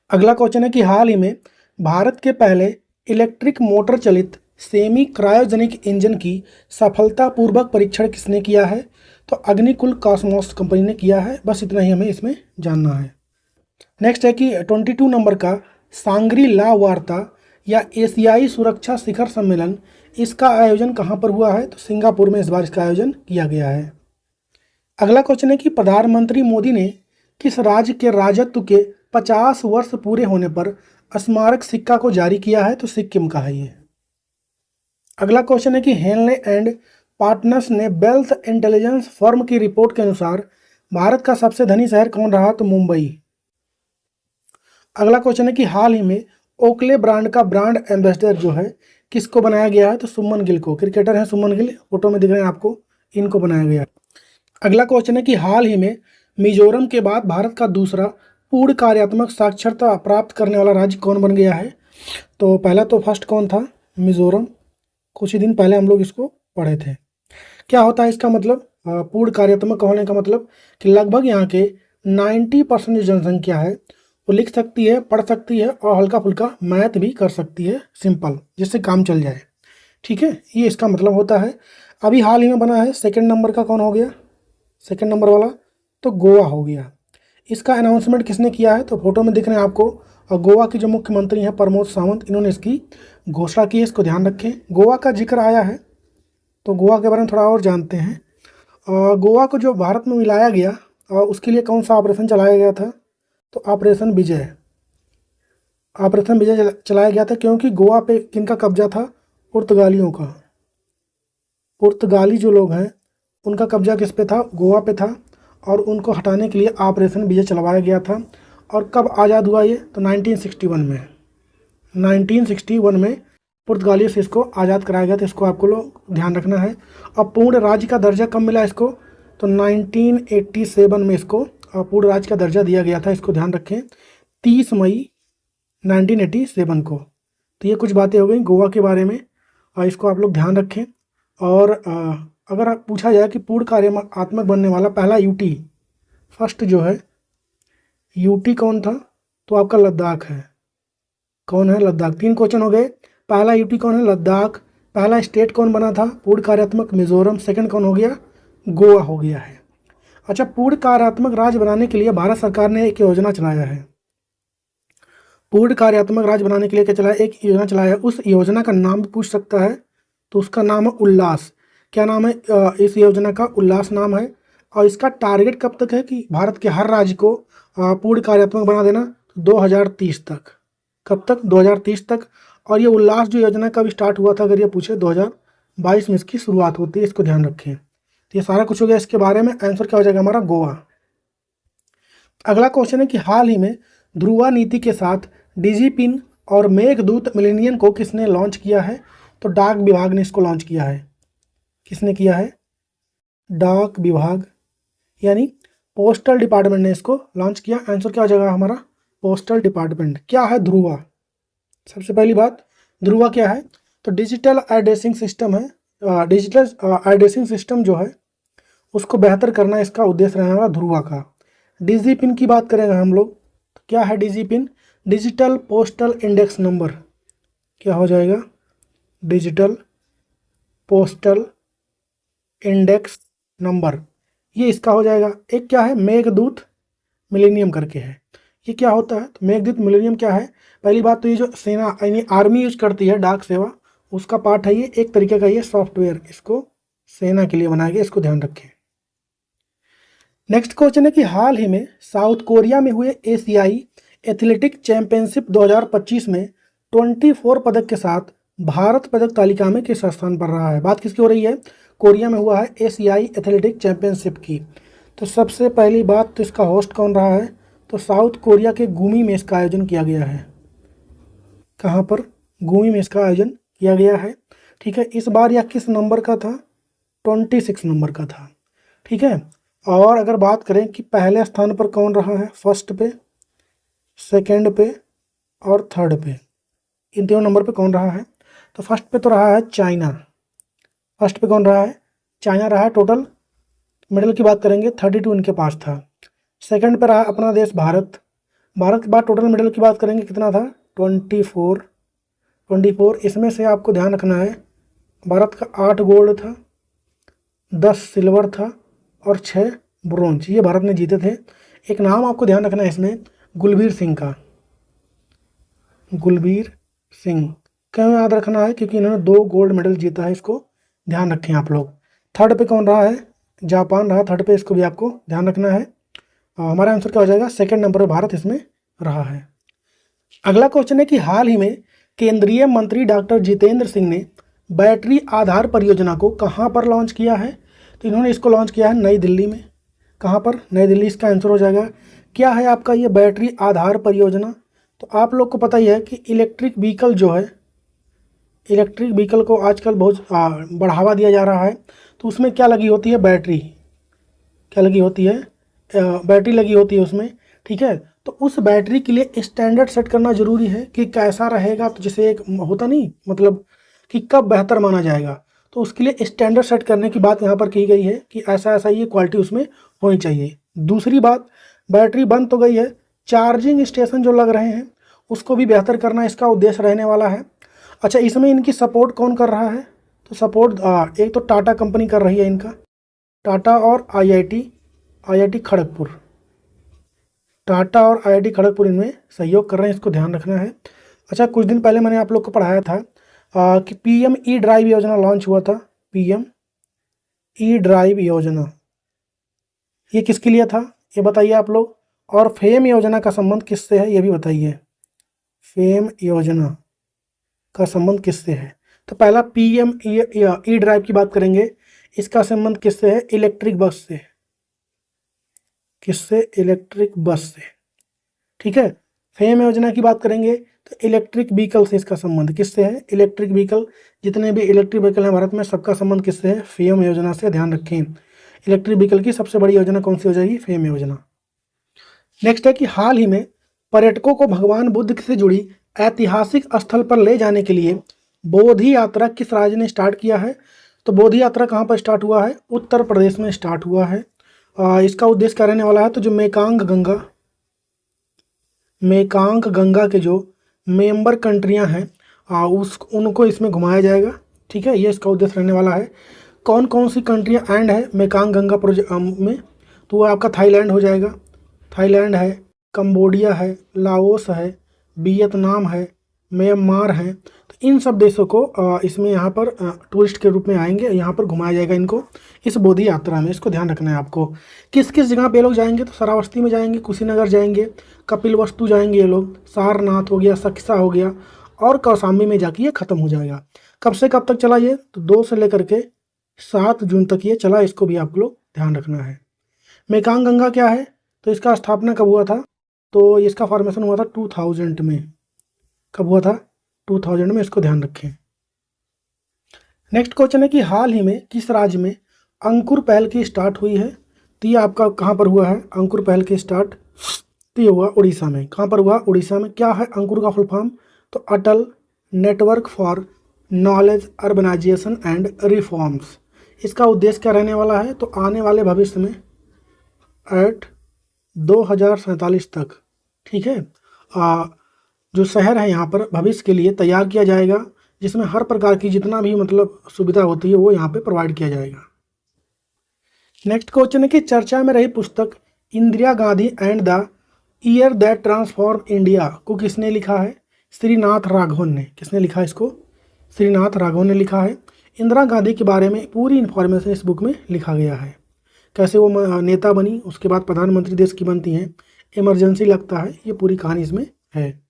अगला क्वेश्चन है कि हाल ही में भारत के पहले इलेक्ट्रिक मोटर चलित सेमी क्रायोजेनिक इंजन की सफलतापूर्वक परीक्षण किसने किया है? तो अग्निकुल कॉस्मोस कंपनी ने किया है। बस इतना ही हमें इसमें जानना है। नेक्स्ट है कि 22 नंबर का सांग्री ला वार्ता या एशियाई सुरक्षा शिखर सम्मेलन, इसका आयोजन कहाँ पर हुआ है? तो सिंगापुर में इस बार इसका आयोजन किया गया है। अगला क्वेश्चन है कि प्रधानमंत्री मोदी ने किस राज्य के राजत्व के 50 वर्ष पूरे होने पर स्मारक सिक्का को जारी किया है? तो सिक्किम का है ये। अगला क्वेश्चन है कि हेनले एंड पार्टनर्स ने वेल्थ इंटेलिजेंस फर्म की रिपोर्ट के अनुसार भारत का सबसे धनी शहर कौन रहा? तो मुंबई। अगला क्वेश्चन है कि हाल ही में ओकले ब्रांड का ब्रांड एम्बेसडर जो है किसको बनाया गया है? तो सुमन गिल को। क्रिकेटर हैं सुमन गिल, फोटो में दिख रहे हैं आपको, इनको बनाया गया। अगला क्वेश्चन है कि हाल ही में मिजोरम के बाद भारत का दूसरा पूर्ण कार्यात्मक साक्षरता प्राप्त करने वाला राज्य कौन बन गया है? तो पहला तो फर्स्ट कौन था? मिजोरम। कुछ ही दिन पहले हम लोग इसको पढ़े थे। क्या होता है इसका मतलब? पूर्ण कार्यात्मक होने का मतलब कि लगभग यहाँ के 90% जो जनसंख्या है वो लिख सकती है, पढ़ सकती है और हल्का फुल्का मैथ भी कर सकती है, सिंपल, जिससे काम चल जाए, ठीक है, ये इसका मतलब होता है। अभी हाल ही में बना है सेकंड नंबर का कौन हो गया? सेकंड नंबर वाला तो गोवा हो गया। इसका अनाउंसमेंट किसने किया है? तो फोटो में दिख रहे हैं आपको, और गोवा के जो मुख्यमंत्री हैं प्रमोद सावंत, इन्होंने इसकी घोषणा की है, इसको ध्यान रखें। गोवा का जिक्र आया है तो गोवा के बारे में थोड़ा और जानते हैं। गोवा को जो भारत में मिलाया गया उसके लिए कौन सा ऑपरेशन चलाया गया था? तो ऑपरेशन विजय। ऑपरेशन विजय चलाया गया था क्योंकि गोवा पे किनका कब्जा था? पुर्तगालियों का। पुर्तगाली जो लोग हैं उनका कब्जा किस पे था? गोवा पे था, और उनको हटाने के लिए ऑपरेशन विजय चलवाया गया था। और कब आज़ाद हुआ ये? तो 1961 में। 1961 में पुर्तगालियों से इसको आज़ाद कराया गया था। इसको आपको लोग ध्यान रखना है। अब पूर्ण राज्य का दर्जा कब मिला इसको? तो 1987 में इसको पूर्ण राज्य का दर्जा दिया गया था। इसको ध्यान रखें, 30 मई 1987 को। तो ये कुछ बातें हो गई गोवा के बारे में, और इसको आप लोग ध्यान रखें। और अगर पूछा जाए कि पूर्ण कार्यात्मक बनने वाला पहला यूटी, फर्स्ट जो है यूटी कौन था? तो आपका लद्दाख है। कौन है? लद्दाख। 3 क्वेश्चन हो गए। पहला यूटी कौन है? लद्दाख। पहला स्टेट कौन बना था पूर्ण कार्यात्मक? मिजोरम। सेकंड कौन हो गया? गोवा हो गया है। अच्छा, पूर्ण कार्यात्मक राज्य बनाने के लिए भारत सरकार ने एक योजना चलाया है। पूर्ण कार्यात्मक राज्य बनाने के लिए क्या चलाया? एक योजना चलाया है। उस योजना का नाम पूछ सकता है, तो उसका नाम है उल्लास। क्या नाम है इस योजना का? उल्लास नाम है। और इसका टारगेट कब तक है कि भारत के हर राज्य को पूर्ण कार्यात्मक बना देना? तो 2030 तक। कब तक? 2030 तक। और ये उल्लास जो योजना कब स्टार्ट हुआ था अगर ये पूछे? 2022 में इसकी शुरुआत होती है। इसको ध्यान रखें। तो ये सारा कुछ हो गया इसके बारे में। आंसर क्या हो जाएगा हमारा? गोवा। अगला क्वेश्चन है कि हाल ही में ध्रुवा नीति के साथ डिजिपिन और मेघदूत मिलेनियम को किसने लॉन्च किया है? तो डाक विभाग ने इसको लॉन्च किया है। किसने किया है? डाक विभाग, यानी पोस्टल डिपार्टमेंट ने इसको लॉन्च किया। आंसर क्या हो जाएगा हमारा? Postal department. क्या है ध्रुवा? सबसे पहली बात, ध्रुवा क्या है? तो डिजिटल एड्रेसिंग सिस्टम है। डिजिटल एड्रेसिंग सिस्टम जो है उसको बेहतर करना इसका उद्देश्य रहने वाला ध्रुवा का। डिजी पिन की बात करेंगे हम लोग, तो क्या है DIGIPIN? Digital postal index number. क्या हो जाएगा? डिजिटल पोस्टल इंडेक्स नंबर, ये इसका हो जाएगा। एक क्या है? मेघदूत मिलेनियम करके है। ये क्या होता है? तो मेघदूत मिलेनियम क्या है? पहली बात तो ये जो सेना यानी आर्मी यूज करती है डाक सेवा, उसका पार्ट है ये। एक तरीके का ये सॉफ्टवेयर इसको सेना के लिए बनाया गया। इसको ध्यान रखें। नेक्स्ट क्वेश्चन है कि हाल ही में साउथ कोरिया में हुए एशियाई एथलेटिक चैंपियनशिप 2025 में 24 पदक के साथ भारत पदक तालिका में किस स्थान पर रहा है? बात किसकी हो रही है? कोरिया में हुआ है एशियाई एथलेटिक चैंपियनशिप की। तो सबसे पहली बात तो इसका होस्ट कौन रहा है? तो साउथ कोरिया के गुमी में इसका आयोजन किया गया है। कहाँ पर? गुमी में इसका आयोजन किया गया है। ठीक है। इस बार यह किस नंबर का था? 26 नंबर का था। ठीक है। और अगर बात करें कि पहले स्थान पर कौन रहा है, फर्स्ट पे, सेकंड पे और थर्ड पे, इन तीनों नंबर पे कौन रहा है? तो फर्स्ट पे तो रहा है चाइना। फर्स्ट पे कौन रहा है? चाइना रहा है। टोटल मेडल की बात करेंगे 32 इनके पास था। सेकंड पे रहा अपना देश भारत। भारत के बाद टोटल मेडल की बात करेंगे कितना था? 24। इसमें से आपको ध्यान रखना है भारत का 8 गोल्ड था, 10 सिल्वर था और 6 ब्रोंज, ये भारत ने जीते थे। एक नाम आपको ध्यान रखना है इसमें, गुलबीर सिंह का। गुलबीर सिंह क्यों याद रखना है? क्योंकि इन्होंने 2 गोल्ड मेडल जीता है। इसको ध्यान रखें आप लोग। थर्ड पे कौन रहा है? जापान रहा थर्ड पे। इसको भी आपको ध्यान रखना है। हमारा आंसर क्या हो जाएगा? सेकंड नंबर पर भारत इसमें रहा है। अगला क्वेश्चन है कि हाल ही में केंद्रीय मंत्री डॉक्टर जितेंद्र सिंह ने बैटरी आधार परियोजना को कहाँ पर लॉन्च किया है? तो इन्होंने इसको लॉन्च किया है नई दिल्ली में। कहाँ पर? नई दिल्ली इसका आंसर हो जाएगा। क्या है आपका ये बैटरी आधार परियोजना? तो आप लोग को पता ही है कि इलेक्ट्रिक व्हीकल जो है, इलेक्ट्रिक व्हीकल को आजकल बहुत बढ़ावा दिया जा रहा है। तो उसमें क्या लगी होती है? बैटरी। क्या लगी होती है? बैटरी लगी होती है उसमें। ठीक है। तो उस बैटरी के लिए स्टैंडर्ड सेट करना ज़रूरी है कि कैसा रहेगा। तो जैसे एक होता नहीं, मतलब कि कब बेहतर माना जाएगा, तो उसके लिए स्टैंडर्ड सेट करने की बात यहाँ पर की गई है कि ऐसा ऐसा ये क्वालिटी उसमें होनी चाहिए। दूसरी बात, बैटरी बंद तो गई है, चार्जिंग स्टेशन जो लग रहे हैं उसको भी बेहतर करना इसका उद्देश्य रहने वाला है। अच्छा, इसमें इनकी सपोर्ट कौन कर रहा है? तो सपोर्ट एक तो टाटा कंपनी कर रही है इनका, टाटा और आईआईटी खड़गपुर। टाटा और आईआईटी खड़गपुर इनमें सहयोग कर रहे हैं। इसको ध्यान रखना है। अच्छा, कुछ दिन पहले मैंने आप लोग को पढ़ाया था कि पीएम ई ड्राइव योजना लॉन्च हुआ था। पीएम ई ड्राइव योजना, ये किसके लिए था ये बताइए आप लोग। और फेम योजना का संबंध किससे है ये भी बताइए। फेम योजना का संबंध किससे है? तो पहला पीएम ई ड्राइव की बात करेंगे, इसका संबंध किससे है? इलेक्ट्रिक बस से। किससे? इलेक्ट्रिक बस से। ठीक है। फेम योजना की बात करेंगे तो इलेक्ट्रिक व्हीकल से इसका संबंध किससे है? इलेक्ट्रिक व्हीकल, जितने भी इलेक्ट्रिक व्हीकल हैं भारत में सबका संबंध किससे है? फेम योजना से। ध्यान रखें, इलेक्ट्रिक व्हीकल की सबसे बड़ी योजना कौन सी हो जाएगी? फेम योजना। नेक्स्ट है कि हाल ही में पर्यटकों को भगवान बुद्ध से जुड़ी ऐतिहासिक स्थल पर ले जाने के लिए बोधि यात्रा किस राज्य ने स्टार्ट किया है? तो बोधि यात्रा कहाँ पर स्टार्ट हुआ है? उत्तर प्रदेश में स्टार्ट हुआ है। इसका उद्देश्य क्या रहने वाला है? तो जो मेकांग गंगा के जो मेंबर कंट्रियां हैं उनको इसमें घुमाया जाएगा। ठीक है, ये इसका उद्देश्य रहने वाला है। कौन कौन सी कंट्रियां एंड है मेकांग गंगा प्रोजेक्ट में? तो वो आपका थाईलैंड हो जाएगा। थाईलैंड है, कंबोडिया है, लाओस है, वियतनाम है, म्यांमार है। तो इन सब देशों को इसमें यहाँ पर टूरिस्ट के रूप में आएंगे, यहाँ पर घुमाया जाएगा इनको इस बोधि यात्रा में। इसको ध्यान रखना है आपको। किस किस जगह पे ये लोग जाएंगे? तो श्रावस्ती में जाएंगे, कुशीनगर जाएंगे, कपिलवस्तु जाएंगे ये लोग, सारनाथ हो गया, सक्सा हो गया और कौशाम्बी में जाके ये खत्म हो जाएगा। कब से कब तक चला ये? तो 2 से लेकर के 7 जून तक ये चला। इसको भी आप लोग ध्यान रखना है। मेकांग गंगा क्या है? तो इसका स्थापना कब हुआ था? तो इसका फॉर्मेशन हुआ था 2000 में। कब हुआ था? 2000 में। इसको ध्यान रखें। नेक्स्ट क्वेश्चन है कि हाल ही में किस राज्य में अंकुर पहल की स्टार्ट हुई है? तो ये आपका कहाँ पर हुआ है अंकुर पहल की स्टार्ट? तो ये हुआ उड़ीसा में। कहाँ पर हुआ? उड़ीसा में। क्या है अंकुर का फुल फॉर्म? तो Atal network for knowledge urbanisation and reforms. इसका उद्देश्य क्या रहने वाला है? तो आने वाले भविष्य में एट 2047 तक, ठीक है, जो शहर है यहाँ पर भविष्य के लिए तैयार किया जाएगा, जिसमें हर प्रकार की जितना भी मतलब सुविधा होती है वो यहाँ पे प्रोवाइड किया जाएगा। नेक्स्ट क्वेश्चन है कि चर्चा में रही पुस्तक Indira Gandhi and the year that transform India को किसने लिखा है? श्रीनाथ राघवन ने। किसने लिखा इसको? श्रीनाथ राघवन ने लिखा है। इंदिरा गांधी के बारे में पूरी इन्फॉर्मेशन इस बुक में लिखा गया है। कैसे वो नेता बनी, उसके बाद प्रधानमंत्री देश की बनती हैं, इमरजेंसी लगता है, ये पूरी कहानी इसमें है।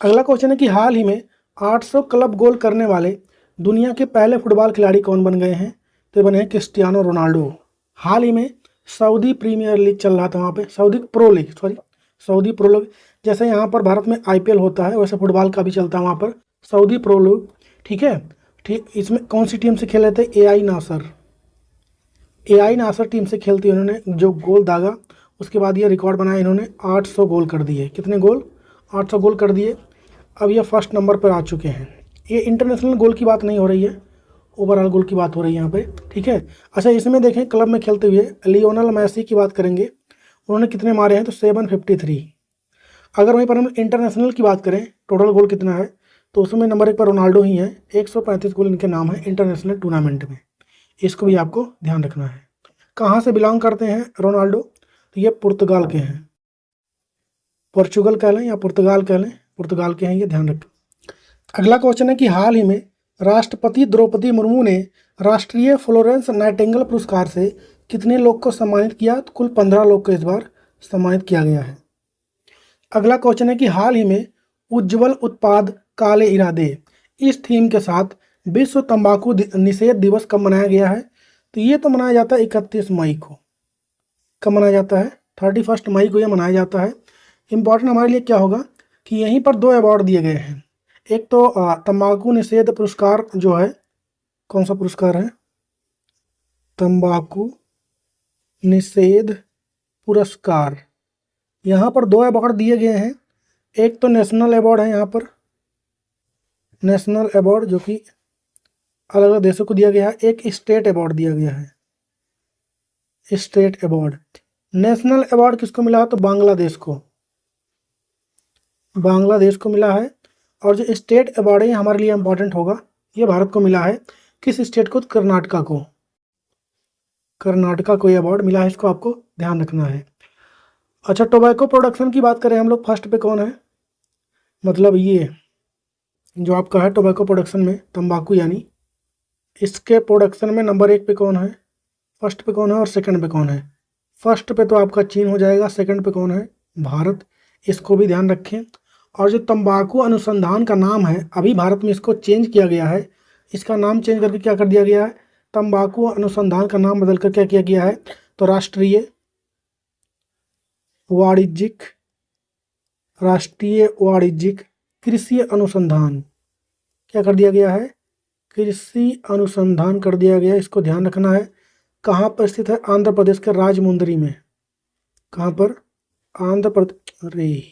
अगला क्वेश्चन है कि हाल ही में 800 क्लब गोल करने वाले दुनिया के पहले फुटबॉल खिलाड़ी कौन बन गए हैं? तो बने हैं क्रिस्टियानो रोनाल्डो। हाल ही में सऊदी प्रीमियर लीग चल रहा था वहाँ पे, सऊदी प्रो लीग। जैसे यहाँ पर भारत में आईपीएल होता है वैसे फुटबॉल का भी चलता है वहाँ पर, सऊदी प्रो लीग। ठीक है, ठीक। इसमें कौन सी टीम से खेले थे? एआई नासर टीम से खेलती है। इन्होंने जो गोल दागा उसके बाद ये रिकॉर्ड बनाया, इन्होंने 800 गोल कर दिए। कितने गोल? 800 गोल कर दिए। अब ये फर्स्ट नंबर पर आ चुके हैं। ये इंटरनेशनल गोल की बात नहीं हो रही है, ओवरऑल गोल की बात हो रही है यहाँ पे। ठीक है। अच्छा, इसमें देखें क्लब में खेलते हुए लियोनल मैसी की बात करेंगे, उन्होंने कितने मारे हैं? तो 753। अगर वहीं पर हम इंटरनेशनल की बात करें, टोटल गोल कितना है, तो उसमें नंबर 1 पर रोनाल्डो ही है। 135 गोल इनके नाम है इंटरनेशनल टूर्नामेंट में। इसको भी आपको ध्यान रखना है। कहाँ से बिलोंग करते हैं रोनाल्डो? तो ये पुर्तगाल के हैं। पोर्चुगल कह लें या पुर्तगाल कह लें, पुर्तगाल के हैं ये, ध्यान रखें। अगला क्वेश्चन है कि हाल ही में राष्ट्रपति द्रौपदी मुर्मू ने राष्ट्रीय फ्लोरेंस नाइटिंगेल पुरस्कार से कितने लोग को सम्मानित किया? तो कुल 15 लोग को इस बार सम्मानित किया गया है। अगला क्वेश्चन है कि हाल ही में उज्ज्वल उत्पाद काले इरादे इस थीम के साथ विश्व तंबाकू निषेध दिवस कब मनाया गया है? तो ये तो मनाया जाता है 31 मई को। कब मनाया जाता है? 31 मई को ये मनाया जाता है। इम्पॉर्टेंट हमारे लिए क्या होगा कि यहीं पर 2 अवार्ड दिए गए हैं। एक तो तंबाकू निषेध पुरस्कार जो है, कौन सा पुरस्कार है? तंबाकू निषेध पुरस्कार। यहाँ पर 2 अवार्ड दिए गए हैं। एक तो नेशनल अवार्ड है, यहाँ पर नेशनल अवार्ड जो कि अलग अलग देशों को दिया गया है। एक स्टेट अवार्ड दिया गया है, स्टेट अवार्ड। नेशनल अवार्ड किसको मिला है? तो बांग्लादेश को मिला है। और जो स्टेट अवार्ड है हमारे लिए इंपॉर्टेंट होगा, ये भारत को मिला है। किस स्टेट को? कर्नाटका को ये अवार्ड मिला है, इसको आपको ध्यान रखना है। अच्छा, टोबैको प्रोडक्शन की बात करें हम लोग, फर्स्ट पे कौन है? मतलब ये जो आपका है टोबैको प्रोडक्शन में तंबाकू यानी इसके प्रोडक्शन में नंबर 1 पे कौन है, फर्स्ट पे कौन है और सेकंड पे कौन है। फर्स्ट पे तो आपका चीन हो जाएगा, सेकंड पे कौन है, भारत। इसको भी ध्यान रखें। और जो तंबाकू अनुसंधान का नाम है, अभी भारत में इसको चेंज किया गया है, इसका नाम चेंज करके क्या कर दिया गया है, तंबाकू अनुसंधान का नाम बदलकर क्या किया गया है, तो राष्ट्रीय वाणिज्यिक कृषि अनुसंधान क्या कर दिया गया है, कृषि अनुसंधान कर दिया गया। इसको ध्यान रखना है। कहाँ पर स्थित है, आंध्र प्रदेश के राजमुंदरी में। कहाँ पर, आंध्र प्रदेश, अरे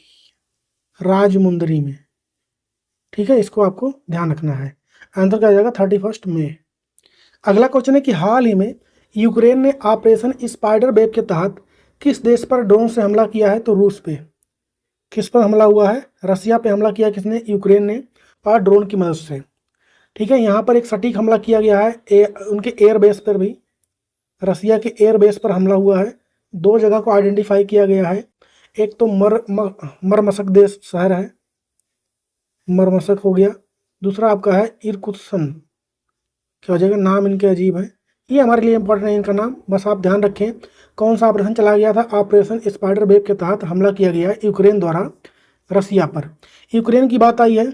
राजमुंदरी में, ठीक है। इसको आपको ध्यान रखना है। आंसर क्या आ जाएगा, 31 मई। अगला क्वेश्चन है कि हाल ही में यूक्रेन ने ऑपरेशन स्पाइडर वेब के तहत किस देश पर ड्रोन से हमला किया है, तो रूस पे। किस पर हमला हुआ है, रसिया पे हमला किया किसने, यूक्रेन ने, और ड्रोन की मदद से, ठीक है। यहाँ पर एक सटीक हमला किया गया है, उनके एयरबेस पर भी, रसिया के एयरबेस पर हमला हुआ है। 2 जगह को आइडेंटिफाई किया गया है। एक तो मरमसक देश शहर है, मरमसक हो गया। दूसरा आपका है इरकुत्सन, क्या हो जाएगा, नाम इनके अजीब है, ये हमारे लिए इंपॉर्टेंट है इनका नाम, बस आप ध्यान रखें। कौन सा ऑपरेशन चलाया गया था, ऑपरेशन स्पाइडर वेब के तहत हमला किया गया है यूक्रेन द्वारा रसिया पर। यूक्रेन की बात आई है,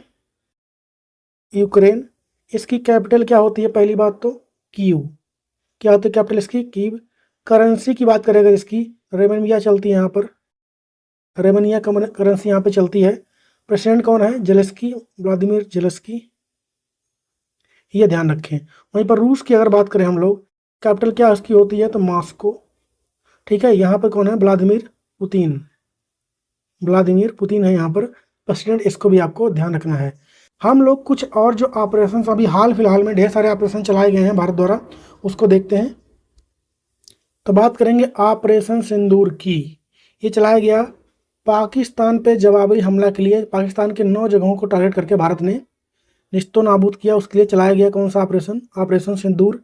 यूक्रेन, इसकी कैपिटल क्या होती है, पहली बात तो कीव, क्या होती है कैपिटल इसकी, कीव। करेंसी की बात करें अगर इसकी, रेमनिया चलती है यहाँ पर, रेमनिया करेंसी यहाँ पे चलती है। प्रेसिडेंट कौन है, जेलेस्की, व्लादिमीर जेलेस्की, ये ध्यान रखें। वहीं पर रूस की अगर बात करें हम लोग, कैपिटल क्या उसकी होती है, तो मॉस्को, ठीक है। यहाँ पर कौन है, व्लादिमीर पुतिन, व्लादिमीर पुतिन है यहाँ पर प्रेसिडेंट, इसको भी आपको ध्यान रखना है। हम लोग कुछ और जो ऑपरेशन अभी हाल फिलहाल में ढेर सारे ऑपरेशन चलाए गए हैं भारत द्वारा, उसको देखते हैं। तो बात करेंगे ऑपरेशन सिंदूर की। ये चलाया गया पाकिस्तान पे जवाबी हमला के लिए, पाकिस्तान के 9 जगहों को टारगेट करके भारत ने निस्तो नाबूद किया, उसके लिए चलाया गया कौन सा ऑपरेशन, ऑपरेशन सिंदूर।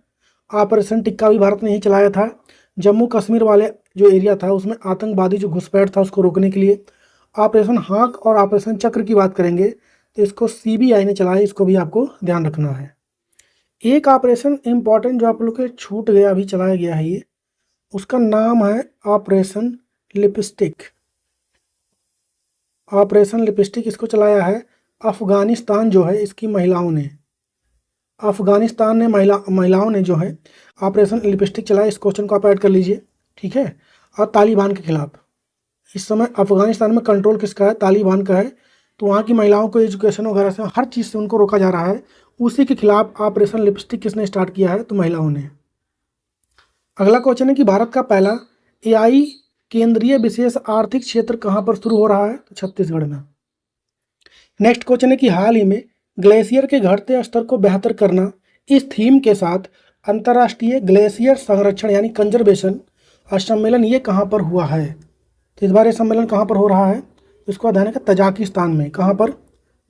ऑपरेशन टिक्का भी भारत ने ही चलाया था, जम्मू कश्मीर वाले जो एरिया था उसमें आतंकवादी जो घुसपैठ था उसको रोकने के लिए। ऑपरेशन हाक और ऑपरेशन चक्र की बात करेंगे तो इसको सीबीआई ने चलाया, इसको भी आपको ध्यान रखना है। एक ऑपरेशन इंपॉर्टेंट जो आप लोग के छूट गया, अभी चलाया गया है ये, उसका नाम है ऑपरेशन लिपस्टिक। ऑपरेशन लिपस्टिक इसको चलाया है अफगानिस्तान जो है, इसकी महिलाओं ने, अफगानिस्तान ने महिलाओं ने जो है ऑपरेशन लिपस्टिक चलाया। इस क्वेश्चन को आप ऐड कर लीजिए, ठीक है। और तालिबान के खिलाफ इस समय अफगानिस्तान में कंट्रोल किसका है, तालिबान का है। तो वहाँ की महिलाओं को एजुकेशन वगैरह से हर चीज़ से उनको रोका जा रहा है, उसी के खिलाफ ऑपरेशन लिपस्टिक किसने स्टार्ट किया है, तो महिलाओं ने। अगला क्वेश्चन है कि भारत का पहला एआई केंद्रीय विशेष आर्थिक क्षेत्र कहाँ पर शुरू हो रहा है, तो छत्तीसगढ़ में। नेक्स्ट क्वेश्चन है कि हाल ही में ग्लेशियर के घटते स्तर को बेहतर करना, इस थीम के साथ अंतर्राष्ट्रीय ग्लेशियर संरक्षण यानी कंजर्वेशन सम्मेलन ये कहाँ पर हुआ है। तो इस बार ये सम्मेलन कहाँ पर हो रहा है, इसको ध्यान रखें, तजाकिस्तान में। कहाँ पर,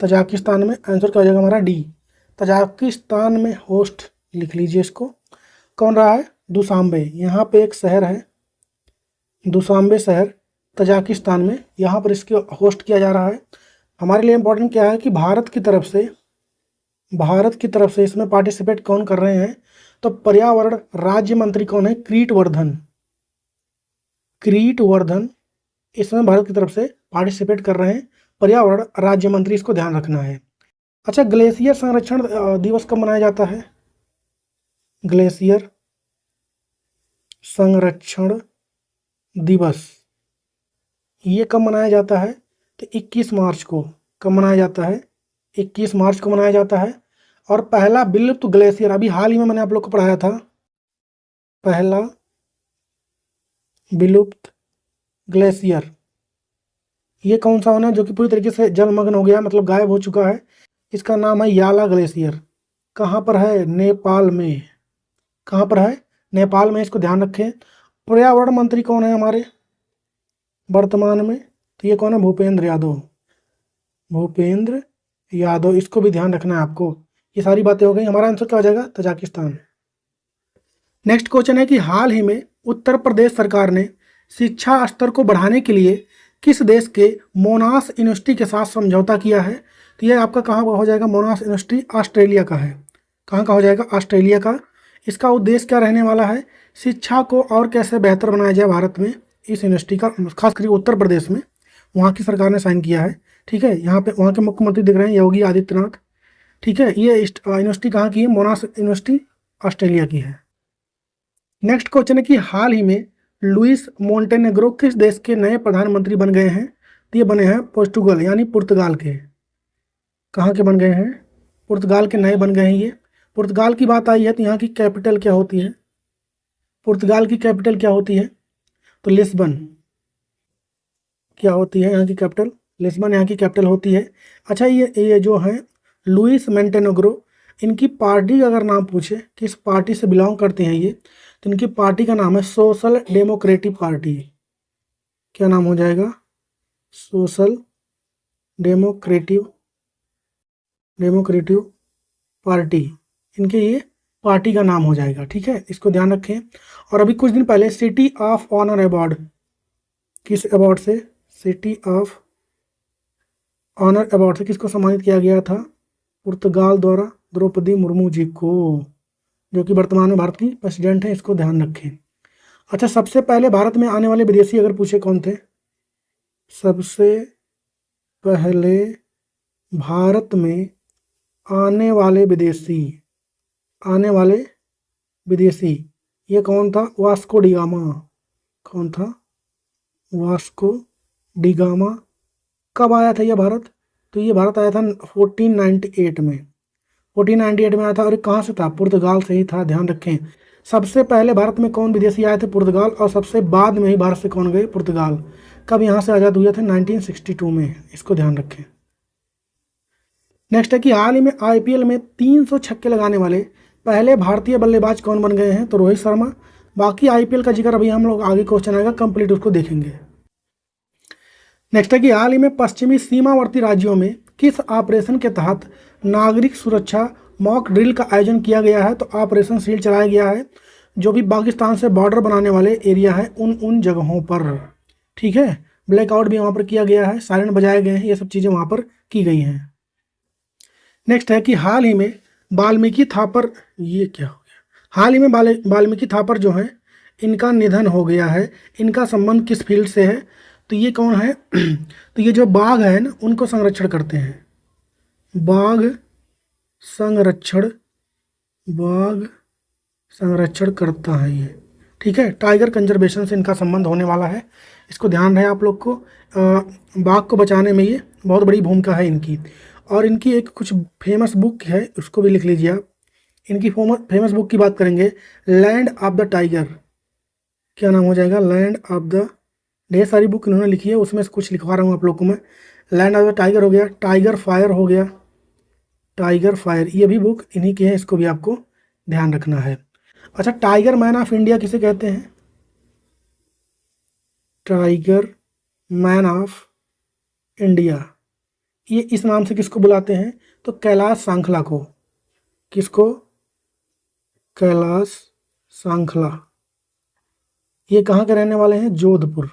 तजाकिस्तान में। आंसर क्या हो जाएगा हमारा डी, तजाकिस्तान में होस्ट लिख लीजिए इसको। कौन रहा है, दुशांबे, यहाँ पे एक शहर है दुशांबे शहर तजाकिस्तान में, यहाँ पर इसके होस्ट किया जा रहा है। हमारे लिए इम्पोर्टेंट क्या है कि भारत की तरफ से इसमें पार्टिसिपेट कौन कर रहे हैं, तो पर्यावरण राज्य मंत्री कौन है, क्रीटवर्धन इसमें भारत की तरफ से पार्टिसिपेट कर रहे हैं, पर्यावरण राज्य मंत्री, इसको ध्यान रखना है। अच्छा, ग्लेशियर संरक्षण दिवस कब मनाया जाता है, ग्लेशियर संरक्षण दिवस ये कब मनाया जाता है, तो 21 मार्च को। कब मनाया जाता है, 21 मार्च को मनाया जाता है। और पहला विलुप्त ग्लेशियर, अभी हाल ही में मैंने आप लोग को पढ़ाया था, पहला विलुप्त ग्लेशियर ये कौन सा होना है, जो कि पूरी तरीके से जलमग्न हो गया, मतलब गायब हो चुका है। इसका नाम है याला ग्लेशियर। कहाँ पर है, नेपाल में। कहाँ पर है, नेपाल में, इसको ध्यान रखें। पर्यावरण मंत्री कौन है हमारे वर्तमान में, तो ये कौन है, भूपेंद्र यादव, इसको भी ध्यान रखना है आपको। ये सारी बातें हो गई, हमारा आंसर क्या हो जाएगा, तजाकिस्तान। नेक्स्ट क्वेश्चन है कि हाल ही में उत्तर प्रदेश सरकार ने शिक्षा स्तर को बढ़ाने के लिए किस देश के मोनाश यूनिवर्सिटी के साथ समझौता किया है, तो ये आपका कहाँ हो जाएगा, मोनाश यूनिवर्सिटी ऑस्ट्रेलिया का है। कहाँ का हो जाएगा? ऑस्ट्रेलिया का। इसका उद्देश्य क्या रहने वाला है? शिक्षा को और कैसे बेहतर बनाया जाए भारत में, इस यूनिवर्सिटी का, खास करके उत्तर प्रदेश में वहाँ की सरकार ने साइन किया है। ठीक है, यहाँ पे वहाँ के मुख्यमंत्री दिख रहे हैं, योगी आदित्यनाथ। ठीक है, ये यूनिवर्सिटी कहाँ की है? मोनाश यूनिवर्सिटी ऑस्ट्रेलिया की है। नेक्स्ट क्वेश्चन है कि हाल ही में लुइस मोंटेनेग्रो किस देश के नए प्रधानमंत्री बन गए हैं? तो ये बने हैं पोर्टुगल यानी पुर्तगाल के। कहाँ के बन गए हैं? पुर्तगाल के नए बन गए हैं ये। पुर्तगाल की बात आई है तो यहाँ की कैपिटल क्या होती है? पुर्तगाल की कैपिटल क्या होती है? तो लिस्बन। क्या होती है यहाँ की कैपिटल? लिस्बन यहाँ की कैपिटल होती है। अच्छा, ये जो है लुइस मोंटेनेग्रो, इनकी पार्टी का अगर नाम पूछे किस पार्टी से बिलोंग करते हैं ये, तो इनकी पार्टी का नाम है सोशल डेमोक्रेटिक पार्टी। क्या नाम हो जाएगा? सोशल डेमोक्रेटिव पार्टी, इनके ये पार्टी का नाम हो जाएगा। ठीक है, इसको ध्यान रखें। और अभी कुछ दिन पहले सिटी ऑफ ऑनर अवार्ड, किस अवार्ड से? सिटी ऑफ ऑनर अवार्ड से किसको सम्मानित किया गया था? पुर्तगाल द्वारा द्रौपदी मुर्मू जी को, जो कि वर्तमान में भारत की प्रेसिडेंट है। इसको ध्यान रखें। अच्छा, सबसे पहले भारत में आने वाले विदेशी अगर पूछे कौन थे? सबसे पहले भारत में आने वाले विदेशी ये कौन था? Vasco da Gama. कौन था? Vasco da Gama. कब आया था ये भारत? तो ये भारत आया था 1498 में। 1498 में आया था। और कहाँ से था? पुर्तगाल से ही था, ध्यान रखें। सबसे पहले भारत में कौन विदेशी आए थे? पुर्तगाल। और सबसे बाद में ही भारत से कौन गए? पुर्तगाल। कब यहाँ से आज़ाद हुए थे? 1962 में। इसको ध्यान रखें। नेक्स्ट है कि हाल ही में आईपीएल में 300 छक्के लगाने वाले पहले भारतीय बल्लेबाज कौन बन गए हैं? तो रोहित शर्मा। बाकी आईपीएल का जिक्र अभी हम लोग आगे क्वेश्चन आएगा कंप्लीट उसको देखेंगे। नेक्स्ट है कि हाल ही में पश्चिमी सीमावर्ती राज्यों में किस ऑपरेशन के तहत नागरिक सुरक्षा मॉक ड्रिल का आयोजन किया गया है? तो ऑपरेशन शील्ड चलाया गया है, जो भी पाकिस्तान से बॉर्डर बनाने वाले एरिया है उन जगहों पर। ठीक है, ब्लैकआउट भी वहाँ पर किया गया है, सायरन बजाए गए हैं, ये सब चीज़ें वहाँ पर की गई हैं। नेक्स्ट है कि हाल ही में वाल्मीकि थापर, ये क्या हो गया? हाल ही में वाल्मीकि थापर जो हैं इनका निधन हो गया है। इनका संबंध किस फील्ड से है? तो ये कौन है? तो ये जो बाघ है ना, उनको संरक्षण करते हैं। बाघ संरक्षण करता है ये। ठीक है, टाइगर कंजर्वेशन से इनका संबंध होने वाला है, इसको ध्यान रहे आप लोग को। बाघ को बचाने में ये बहुत बड़ी भूमिका है इनकी। और इनकी एक कुछ फेमस बुक है, उसको भी लिख लीजिए आप। इनकी फेमस बुक की बात करेंगे, लैंड ऑफ द टाइगर। क्या नाम हो जाएगा? लैंड ऑफ द, ढेर सारी बुक इन्होंने लिखी है, उसमें से कुछ लिखवा रहा हूँ आप लोग को मैं। लैंड ऑफ द टाइगर हो गया, टाइगर फायर हो गया, टाइगर फायर, ये भी बुक इन्हीं की है, इसको भी आपको ध्यान रखना है। अच्छा, टाइगर मैन ऑफ इंडिया किसे कहते हैं? टाइगर मैन ऑफ इंडिया, ये इस नाम से किसको बुलाते हैं? तो कैलाश सांखला को। किसको? कैलाश सांखला। ये कहाँ के रहने वाले हैं? जोधपुर।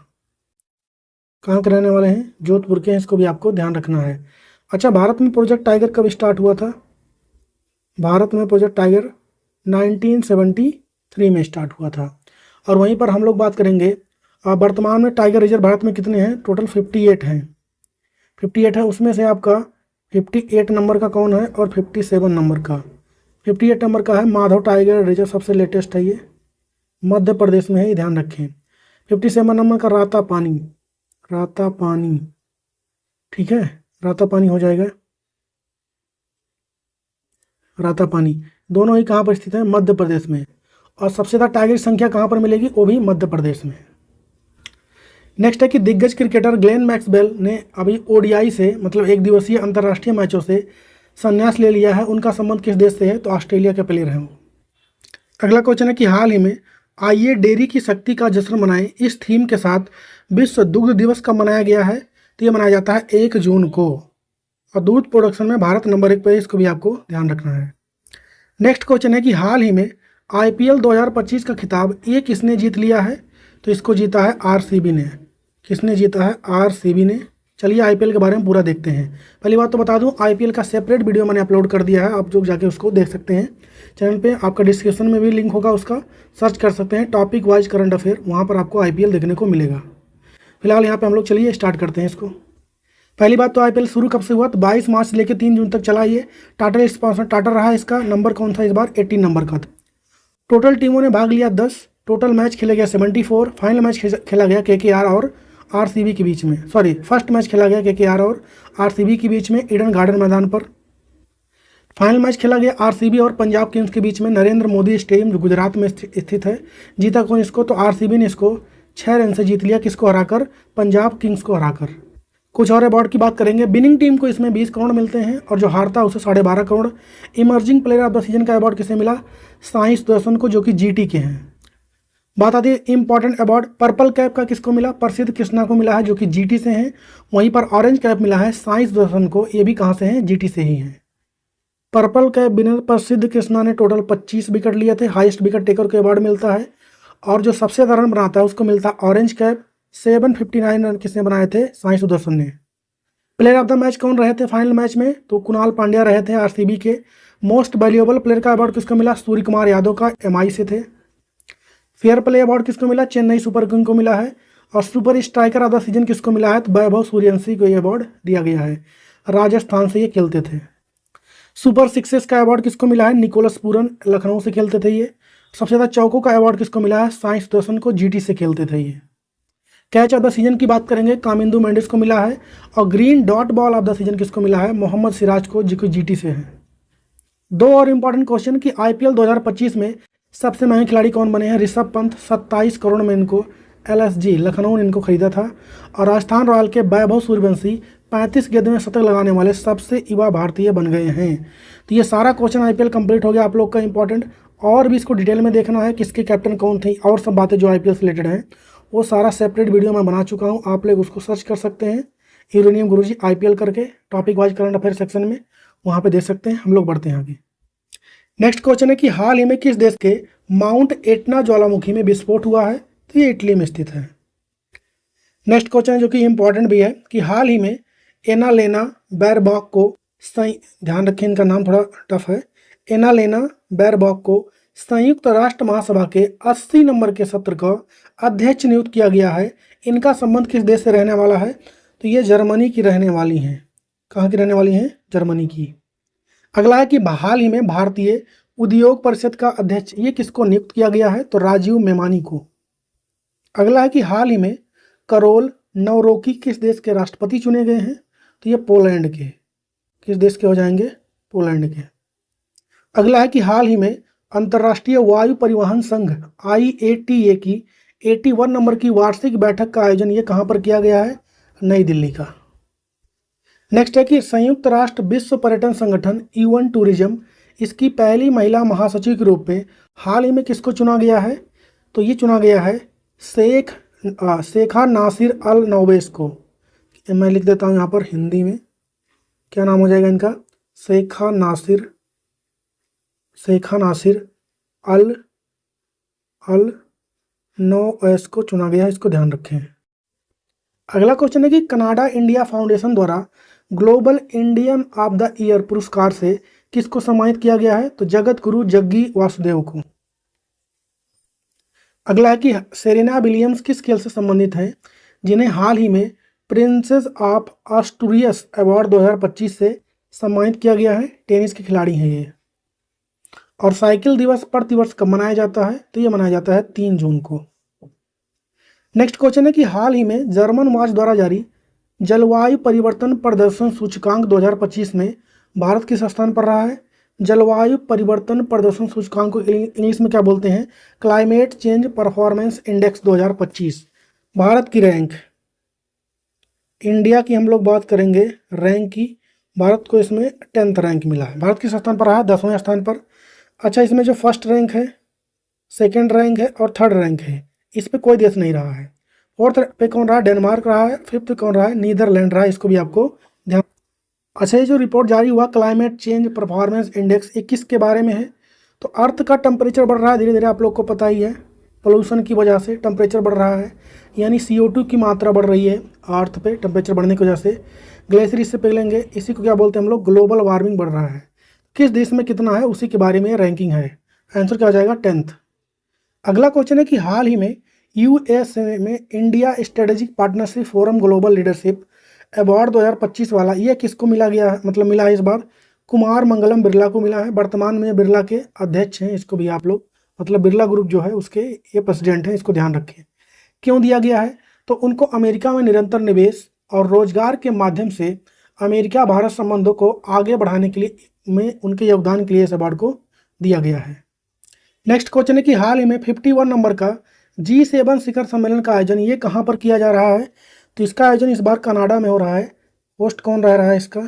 कहाँ के रहने वाले हैं? जोधपुर के हैं, इसको भी आपको ध्यान रखना है। अच्छा, भारत में प्रोजेक्ट टाइगर कब स्टार्ट हुआ था? भारत में प्रोजेक्ट टाइगर 1973 में स्टार्ट हुआ था। और वहीं पर हम लोग बात करेंगे, वर्तमान में टाइगर रिजर्व भारत में कितने हैं? टोटल 58 हैं। 58 है, उसमें से आपका 58 नंबर का कौन है और 57 नंबर का? 58 नंबर का है माधव टाइगर रिजर्व, सबसे लेटेस्ट है ये, मध्य प्रदेश में है, ये ध्यान रखें। 57 नंबर का राता पानी। ठीक है, राता पानी हो जाएगा। राता पानी दोनों ही कहाँ पर स्थित है? मध्य प्रदेश में। और सबसे ज़्यादा टाइगर की संख्या कहाँ पर मिलेगी? वो भी मध्य प्रदेश में। नेक्स्ट है कि दिग्गज क्रिकेटर ग्लेन मैक्सवेल ने अभी ओडीआई से, मतलब एक दिवसीय अंतर्राष्ट्रीय मैचों से संन्यास ले लिया है। उनका संबंध किस देश से है? तो ऑस्ट्रेलिया के प्लेयर हैं वो। अगला क्वेश्चन है कि हाल ही में आइए डेयरी की शक्ति का जश्न मनाएं, इस थीम के साथ विश्व दुग्ध दिवस कब मनाया गया है? तो ये मनाया जाता है 1 जून को। और दूध प्रोडक्शन में भारत नंबर 1 पर है, इसको भी आपको ध्यान रखना है। नेक्स्ट क्वेश्चन है कि हाल ही में आईपीएल 2025 का खिताब ये किसने जीत लिया है? तो इसको जीता है आरसीबी ने। किसने जीता है? आरसीबी ने। चलिए आईपीएल के बारे में पूरा देखते हैं। पहली बात तो बता दूं, आईपीएल का सेपरेट वीडियो मैंने अपलोड कर दिया है, आप लोग जाके उसको देख सकते हैं चैनल पे। आपका डिस्क्रिप्शन में भी लिंक होगा, उसका सर्च कर सकते हैं टॉपिक वाइज करंट अफेयर, वहाँ पर आपको आईपीएल देखने को मिलेगा। फिलहाल यहाँ पे हम लोग चलिए स्टार्ट करते हैं इसको। पहली बात तो आईपीएल शुरू कब से हुआ, तो 22 मार्च से लेकर 3 जून तक चला। ये टाटा स्पॉन्सर टाटा रहा। इसका नंबर कौन था इस बार, 18 नंबर का था। टोटल टीमों ने भाग लिया 10। टोटल मैच खेला गया 74। फाइनल मैच खेला गया केकेआर और आरसीबी के बीच में। सॉरी, फर्स्ट मैच खेला गया केकेआर और आरसीबी के बीच में ईडन गार्डन मैदान पर। फाइनल मैच खेला गया आरसीबी और पंजाब किंग्स के बीच में नरेंद्र मोदी स्टेडियम जो गुजरात में स्थित है। जीता कौन इसको, तो आरसीबी ने इसको 6 रन से जीत लिया। किसको हराकर, पंजाब किंग्स को हराकर। कुछ और अवार्ड की बात करेंगे। विनिंग टीम को इसमें 20 करोड़ मिलते हैं और जो हारता है उसे 12.5 crore. Emerging player of the season का अवार्ड किसे मिला, साई सुदर्शन को, जो कि जीटी के हैं। बात आती है इंपॉर्टेंट अवार्ड। पर्पल कैप का किसको मिला, प्रसिद्ध कृष्णा को मिला है, जो कि जीटी से हैं। वहीं पर ऑरेंज कैप मिला है साई सुदर्शन को, ये भी कहाँ से हैं, जीटी से ही हैं। पर्पल कैप विनर प्रसिद्ध कृष्णा ने टोटल 25 विकेट लिए थे, हाईएस्ट विकेट टेकर को अवार्ड मिलता है। और जो सबसे ज्यादा रन बनाता है उसको मिलता है ऑरेंज कैप। 759 रन किसने बनाए थे, साई सुदर्शन ने। प्लेयर ऑफ द मैच कौन रहे थे फाइनल मैच में, तो कुणाल पांड्या रहे थे आरसीबी के। मोस्ट वैल्यूएबल प्लेयर का अवार्ड किसको मिला, सूर्य कुमार यादव का, एमआई से थे। फेयर प्ले अवार्ड किसको मिला, चेन्नई सुपर किंग को मिला है। और super striker of the season किसको मिला है, तो वैभव सूर्यवंशी को ये अवार्ड दिया गया है, राजस्थान से ये खेलते थे। सुपर सिक्सेस का अवार्ड किसको मिला है, निकोलस पूरन, लखनऊ से खेलते थे ये। सबसे ज़्यादा चौकों का अवार्ड किसको मिला है, साई सुदर्शन को, जीटी से खेलते थे ये। कैच ऑफ द सीजन की बात करेंगे, कामिंदु मेंडिस को मिला है। और green dot ball of the season किसको मिला है, मोहम्मद सिराज को, जो कि जीटी से है। दो और इंपॉर्टेंट क्वेश्चन कि आईपीएल 2025 में सबसे महंगे खिलाड़ी कौन बने हैं, ऋषभ पंत 27 करोड़ में इनको एलएसजी लखनऊ ने इनको खरीदा था। और राजस्थान रॉयल के वैभव सूर्यवंशी 35 गेंद में शतक लगाने वाले सबसे युवा भारतीय बन गए हैं। तो ये सारा क्वेश्चन आईपीएल कंप्लीट हो गया आप लोग का इंपॉर्टेंट। और भी इसको डिटेल में देखना है, किसके कैप्टन कौन थे और सब बातें जो आईपीएल से रिलेटेड हैं, वो सारा सेपरेट वीडियो मैं बना चुका हूँ। आप लोग उसको सर्च कर सकते हैं यूरेनियम गुरुजी आईपीएल करके, topic wise current affair section में, वहाँ पे देख सकते हैं। हम लोग बढ़ते हैं आगे। नेक्स्ट क्वेश्चन है कि हाल ही में किस देश के माउंट एटना ज्वालामुखी में विस्फोट हुआ है, तो ये इटली में स्थित है। नेक्स्ट क्वेश्चन है जो कि इंपॉर्टेंट भी है कि हाल ही में एनालेना बैरबॉक को ध्यान रखें इनका नाम थोड़ा टफ है, एनालेना बैरबॉक को संयुक्त राष्ट्र महासभा के 80 नंबर के सत्र का अध्यक्ष नियुक्त किया गया है। इनका संबंध किस देश से रहने वाला है, तो ये जर्मनी की रहने वाली हैं। कहाँ की रहने वाली हैं, जर्मनी की। अगला है कि हाल ही में भारतीय उद्योग परिषद का अध्यक्ष ये किसको नियुक्त किया गया है, तो राजीव मेमानी को। अगला है कि हाल ही में करोल नवरोकी किस देश के राष्ट्रपति चुने गए हैं, तो ये पोलैंड के। किस देश के हो जाएंगे, पोलैंड के। अगला है कि हाल ही में अंतर्राष्ट्रीय वायु परिवहन संघ IATA की 81 नंबर की वार्षिक बैठक का आयोजन ये कहाँ पर किया गया है, नई दिल्ली का। नेक्स्ट है कि संयुक्त राष्ट्र विश्व पर्यटन संगठन UN टूरिज्म इसकी पहली महिला महासचिव के रूप में हाल ही में किसको चुना गया है, तो ये चुना गया है शेखा नासिर अल नौवेस को। मैं लिख देता हूँ यहाँ पर हिंदी में, क्या नाम हो जाएगा इनका, शेखा नासिर अल नौवेस को चुना गया है, इसको ध्यान रखें। अगला क्वेश्चन है कि कनाडा इंडिया फाउंडेशन द्वारा global Indian of the year पुरस्कार से किसको सम्मानित किया गया है, तो जगत गुरु जग्गी वासुदेव को। अगला है कि सेरेना विलियम्स किस खेल से संबंधित हैं, जिन्हें हाल ही में प्रिंसेस ऑफ एस्टूरियस अवार्ड 2025 से सम्मानित किया गया है। टेनिस के खिलाड़ी हैं ये। और साइकिल दिवस प्रतिवर्ष कब मनाया जाता है, तो ये मनाया जाता है 3 जून को। नेक्स्ट क्वेश्चन है कि हाल ही में जर्मन वॉच द्वारा जारी जलवायु परिवर्तन प्रदर्शन सूचकांक 2025 में भारत किस स्थान पर रहा है। जलवायु परिवर्तन प्रदर्शन सूचकांक को इंग्लिश में क्या बोलते हैं, climate change performance index 2025। Bharat की रैंक, इंडिया की हम लोग बात करेंगे रैंक की, भारत को इसमें 10th रैंक मिला है। भारत किस स्थान पर रहा है, 10वें स्थान पर। अच्छा, इसमें जो फर्स्ट रैंक है, सेकेंड रैंक है और थर्ड रैंक है, इस पर कोई देश नहीं रहा है। फोर्थ पे कौन रहा है, डेनमार्क रहा है। फिफ्थ कौन रहा है, नीदरलैंड रहा है, इसको भी आपको ध्यान। अच्छा, ये जो रिपोर्ट जारी हुआ क्लाइमेट चेंज परफॉर्मेंस इंडेक्स, ये किसके बारे में है, तो अर्थ का टेम्परेचर बढ़ रहा है धीरे धीरे, आप लोग को पता ही है, पोल्यूशन की वजह से टेम्परेचर बढ़ रहा है, यानी CO2 की मात्रा बढ़ रही है, अर्थ पे टेम्परेचर बढ़ने की वजह से ग्लेशियर इससे पिघलेंगे। इसी को क्या बोलते हैं हम लोग, ग्लोबल वार्मिंग बढ़ रहा है। किस देश में कितना है उसी के बारे में रैंकिंग है। आंसर क्या हो जाएगा, 10th। अगला क्वेश्चन है कि हाल ही में यूएसए में India strategic partnership forum global leadership award 2025 वाला ये किसको मिला गया है, मतलब मिला है इस बार कुमार मंगलम बिरला को मिला है। वर्तमान में बिरला के अध्यक्ष हैं, इसको भी आप लोग, मतलब बिरला ग्रुप जो है उसके ये प्रेसिडेंट हैं, इसको ध्यान रखें। क्यों दिया गया है, तो उनको अमेरिका में निरंतर निवेश और रोजगार के माध्यम से अमेरिका भारत संबंधों को आगे बढ़ाने के लिए में उनके योगदान के लिए इस अवार्ड को दिया गया है। नेक्स्ट क्वेश्चन है कि हाल ही में 51 नंबर का G7 शिखर सम्मेलन का आयोजन ये कहाँ पर किया जा रहा है, तो इसका आयोजन इस बार कनाडा में हो रहा है। होस्ट कौन रह रहा है इसका,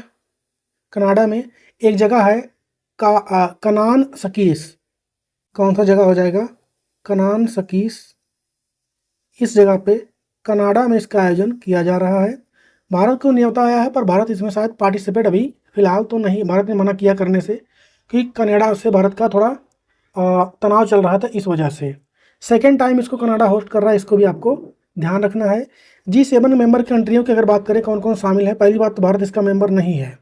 कनाडा में एक जगह है कनान सकीस। कौन सा जगह हो जाएगा, कनान सकीस। इस जगह पे कनाडा में इसका आयोजन किया जा रहा है। भारत को न्योता आया है पर भारत इसमें शायद पार्टिसिपेट अभी फिलहाल तो नहीं, भारत ने मना किया करने से कि कनाडा से भारत का थोड़ा तनाव चल रहा था, इस वजह से। सेकेंड टाइम इसको कनाडा होस्ट कर रहा है, इसको भी आपको ध्यान रखना है। G7 मेंबर कंट्रियों की अगर बात करें कौन कौन शामिल है, पहली बात तो भारत इसका मेंबर नहीं है।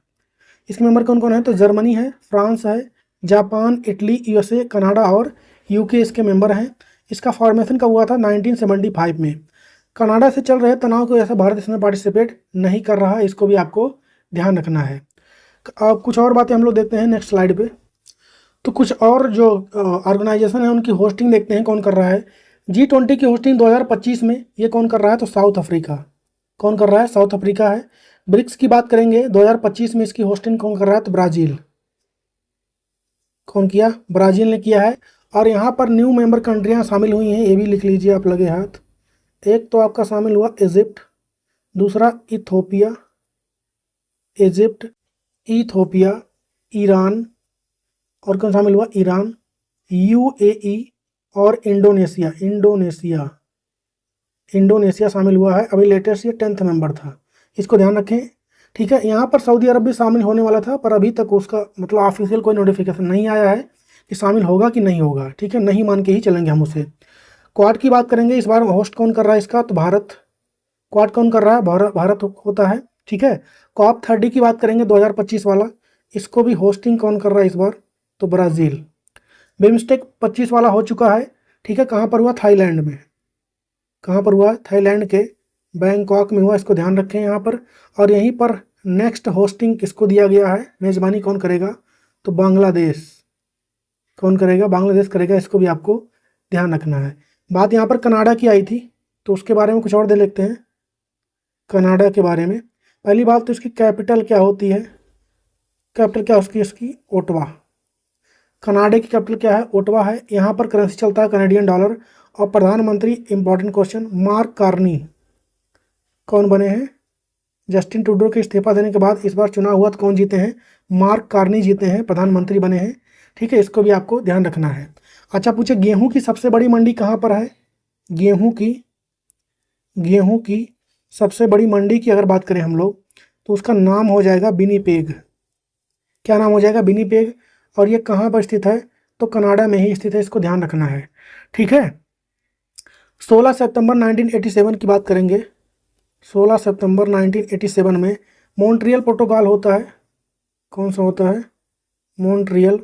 इसके मेंबर कौन कौन है, तो जर्मनी है, फ्रांस है, जापान, इटली, यूएसए, कनाडा और यूके इसके मेंबर हैं। इसका फॉर्मेशन कब हुआ था, 1975 में। कनाडा से चल रहे तनाव की वजह से भारत इसमें पार्टिसिपेट नहीं कर रहा है, इसको भी आपको ध्यान रखना है। अब कुछ और बातें हम लोग देखते हैं नेक्स्ट स्लाइड पे। तो कुछ और जो ऑर्गेनाइजेशन है उनकी होस्टिंग देखते हैं कौन कर रहा है। G20 की होस्टिंग 2025 में ये कौन कर रहा है, तो साउथ अफ्रीका। कौन कर रहा है, साउथ अफ्रीका है। ब्रिक्स की बात करेंगे 2025 में इसकी होस्टिंग कौन कर रहा है, तो ब्राज़ील। कौन किया, ब्राज़ील ने किया है। और यहाँ पर न्यू मेंबर कंट्रियाँ शामिल हुई हैं, ये भी लिख लीजिए आप लगे हाथ। एक तो आपका शामिल हुआ इजिप्ट, दूसरा इथोपिया, इजिप्ट, इथोपिया, ईरान, और कौन शामिल हुआ, ईरान, यूएई और इंडोनेशिया। इंडोनेशिया शामिल हुआ है, अभी लेटेस्ट ये 10th मेंबर था, इसको ध्यान रखें। ठीक है, यहाँ पर सऊदी अरब भी शामिल होने वाला था पर अभी तक उसका मतलब ऑफिशियल कोई नोटिफिकेशन नहीं आया है कि शामिल होगा कि नहीं होगा। ठीक है, नहीं मान के ही चलेंगे हम उसे। क्वाड की बात करेंगे, इस बार होस्ट कौन कर रहा है इसका, तो भारत। क्वाड कौन कर रहा है, भारत होता है। ठीक है, COP 30 की बात करेंगे 2025 वाला, इसको भी होस्टिंग कौन कर रहा है इस बार, तो ब्राज़ील। बिम्स्टेक 25 वाला हो चुका है। ठीक है, कहाँ पर हुआ, थाईलैंड में। कहाँ पर हुआ, थाईलैंड के बैंकॉक में हुआ, इसको ध्यान रखें यहाँ पर। और यहीं पर नेक्स्ट होस्टिंग किसको दिया गया है, मेज़बानी कौन करेगा, तो बांग्लादेश। कौन करेगा, बांग्लादेश करेगा, इसको भी आपको ध्यान रखना है। बात यहाँ पर कनाडा की आई थी तो उसके बारे में कुछ और दे लेते हैं। कनाडा के बारे में पहली बात तो इसकी कैपिटल क्या होती है, कैपिटल क्या उसकी, इसकी ओटावा। कनाडा की कैपिटल क्या है, ओटावा है। यहाँ पर करेंसी चलता है कैनेडियन डॉलर। और प्रधानमंत्री इंपॉर्टेंट क्वेश्चन, मार्क कार्नी कौन बने हैं, जस्टिन ट्रूडो के इस्तीफा देने के बाद इस बार चुनाव हुआ तो कौन जीते हैं, मार्क कार्नी जीते हैं, प्रधानमंत्री बने हैं। ठीक है, इसको भी आपको ध्यान रखना है। अच्छा पूछे, गेहूं की सबसे बड़ी मंडी कहाँ पर है, गेहूं की सबसे बड़ी मंडी की अगर बात करें हम लोग तो उसका नाम हो जाएगा विनिपेग। क्या नाम हो जाएगा, विनिपेग। और ये कहाँ पर स्थित है, तो कनाडा में ही स्थित है, इसको ध्यान रखना है। ठीक है, 16 सितंबर 1987 की बात करेंगे। 16 सितंबर 1987 में मॉन्ट्रियल प्रोटोकॉल होता है। कौन सा होता है, मॉन्ट्रियल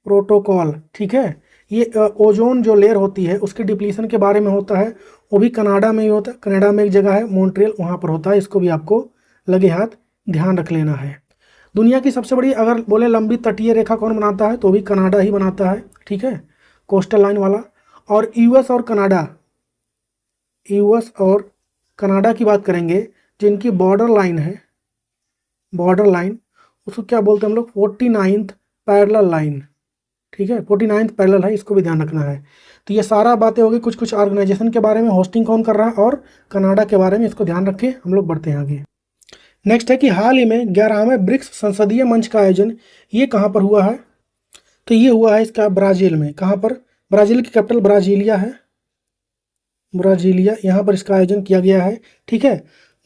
प्रोटोकॉल। ठीक है, ये ओजोन जो लेयर होती है उसके डिप्लीशन के बारे में होता है, वो भी कनाडा में ही होता है। कनाडा में एक जगह है मॉन्ट्रियल, वहाँ पर होता है, इसको भी आपको लगे हाथ ध्यान रख लेना है। दुनिया की सबसे बड़ी अगर बोले लंबी तटीय रेखा कौन बनाता है, तो भी कनाडा ही बनाता है। ठीक है, कोस्टल लाइन वाला। और यूएस और कनाडा की बात करेंगे, जिनकी बॉर्डर लाइन है, बॉर्डर लाइन उसको क्या बोलते हैं हम लोग, 49th पैरेलल लाइन। ठीक है, 49th पैरेलल है, इसको भी ध्यान रखना है। तो ये सारा बातें होगी कुछ ऑर्गेनाइजेशन के बारे में, होस्टिंग कौन कर रहा है और कनाडा के बारे में, इसको ध्यान रखें। हम लोग बढ़ते हैं आगे। नेक्स्ट है कि हाल ही में 11वें ब्रिक्स संसदीय मंच का आयोजन ये कहाँ पर हुआ है, तो ये हुआ है इसका ब्राज़ील में। कहाँ पर, ब्राज़ील की कैपिटल ब्राज़ीलिया है, ब्राज़ीलिया, यहाँ पर इसका आयोजन किया गया है। ठीक है,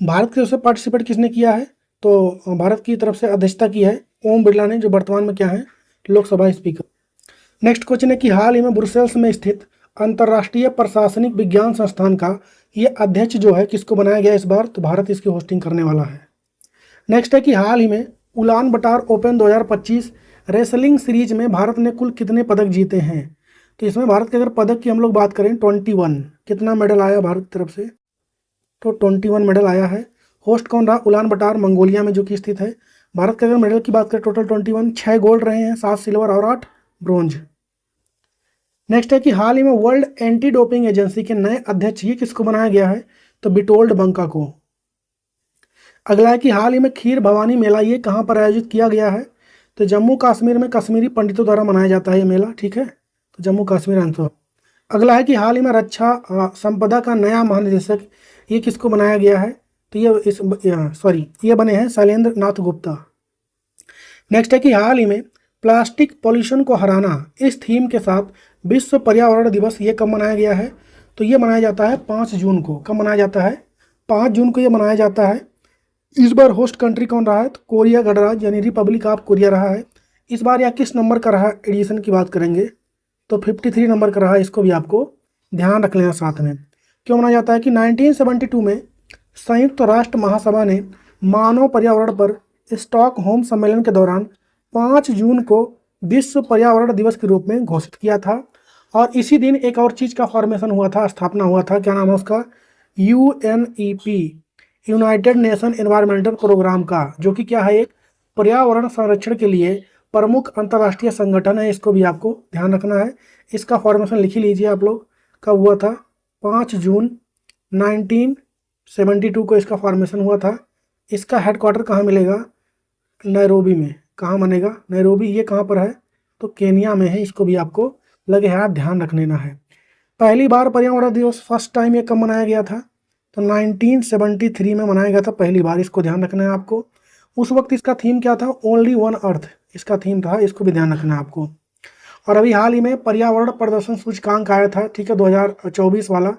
भारत की तरफ से पार्टिसिपेट किसने किया है, तो भारत की तरफ से अध्यक्षता की है ओम बिरला ने, जो वर्तमान में क्या है, लोकसभा स्पीकर। नेक्स्ट क्वेश्चन है कि हाल ही में ब्रुसेल्स में स्थित अंतर्राष्ट्रीय प्रशासनिक विज्ञान संस्थान का ये अध्यक्ष जो है किसको बनाया गया इस बार, तो भारत इसकी होस्टिंग करने वाला है। नेक्स्ट है कि हाल ही में उलान बटार ओपन 2025 रेसलिंग सीरीज में भारत ने कुल कितने पदक जीते हैं। तो इसमें भारत के अगर पदक की हम लोग बात करें 21, कितना मेडल आया भारत की तरफ से, तो 21 मेडल आया है। होस्ट कौन रहा, उलान बटार मंगोलिया में जो कि स्थित है। भारत के अगर मेडल की बात करें टोटल 21, 6 गोल्ड रहे हैं, 7 सिल्वर और 8 ब्रोंज। नेक्स्ट है कि हाल ही में वर्ल्ड एंटी डोपिंग एजेंसी के नए अध्यक्ष ये किसको बनाया गया है, तो बिटोल्ड बंका को। अगला है कि हाल ही में खीर भवानी मेला ये कहाँ पर आयोजित किया गया है, तो जम्मू कश्मीर में कश्मीरी पंडितों द्वारा मनाया जाता है ये मेला, ठीक है, तो जम्मू कश्मीर आंसर। अगला है कि हाल ही में रक्षा संपदा का नया महानिदेशक ये किसको बनाया गया है, तो ये बने हैं शैलेंद्र नाथ गुप्ता। नेक्स्ट है कि हाल ही में प्लास्टिक पॉल्यूशन को हराना इस थीम के साथ विश्व पर्यावरण दिवस ये कब मनाया गया है, तो ये मनाया जाता है 5 जून को। कब मनाया जाता है, 5 जून को ये मनाया जाता है। इस बार होस्ट कंट्री कौन रहा है, तो कोरिया गणराज्य यानी रिपब्लिक ऑफ कोरिया रहा है। इस बार या किस नंबर का रहा एडिशन की बात करेंगे, तो 53 नंबर का रहा, इसको भी आपको ध्यान रख लेना साथ में। क्यों मनाया जाता है कि 1972 में संयुक्त राष्ट्र महासभा ने मानव पर्यावरण पर स्टॉकहोम सम्मेलन के दौरान 5 जून को विश्व पर्यावरण दिवस के रूप में घोषित किया था। और इसी दिन एक और चीज़ का फॉर्मेशन हुआ था, स्थापना हुआ था, क्या नाम है उसका, UNEP, United Nation Environmental Programme का, जो कि क्या है, एक पर्यावरण संरक्षण के लिए प्रमुख अंतर्राष्ट्रीय संगठन है। इसको भी आपको ध्यान रखना है। इसका फॉर्मेशन लिख ही लीजिए आप लोग, कब हुआ था, 5 जून 1972 को इसका फॉर्मेशन हुआ था। इसका हेडक्वार्टर कहाँ मिलेगा, नैरोबी में। कहाँ बनेगा, नैरोबी। ये कहाँ पर है, तो केनिया में है। इसको भी आपको लगे हाथ ध्यान रख लेना है। पहली बार पर्यावरण दिवस फर्स्ट टाइम ये कब मनाया गया था, तो 1973 में मनाया गया था पहली बार। इसको ध्यान रखना है आपको। उस वक्त इसका थीम क्या था, ओनली वन अर्थ इसका थीम था। इसको भी ध्यान रखना है आपको। और अभी हाल ही में पर्यावरण प्रदर्शन सूचकांक आया था, ठीक है, 2024 वाला।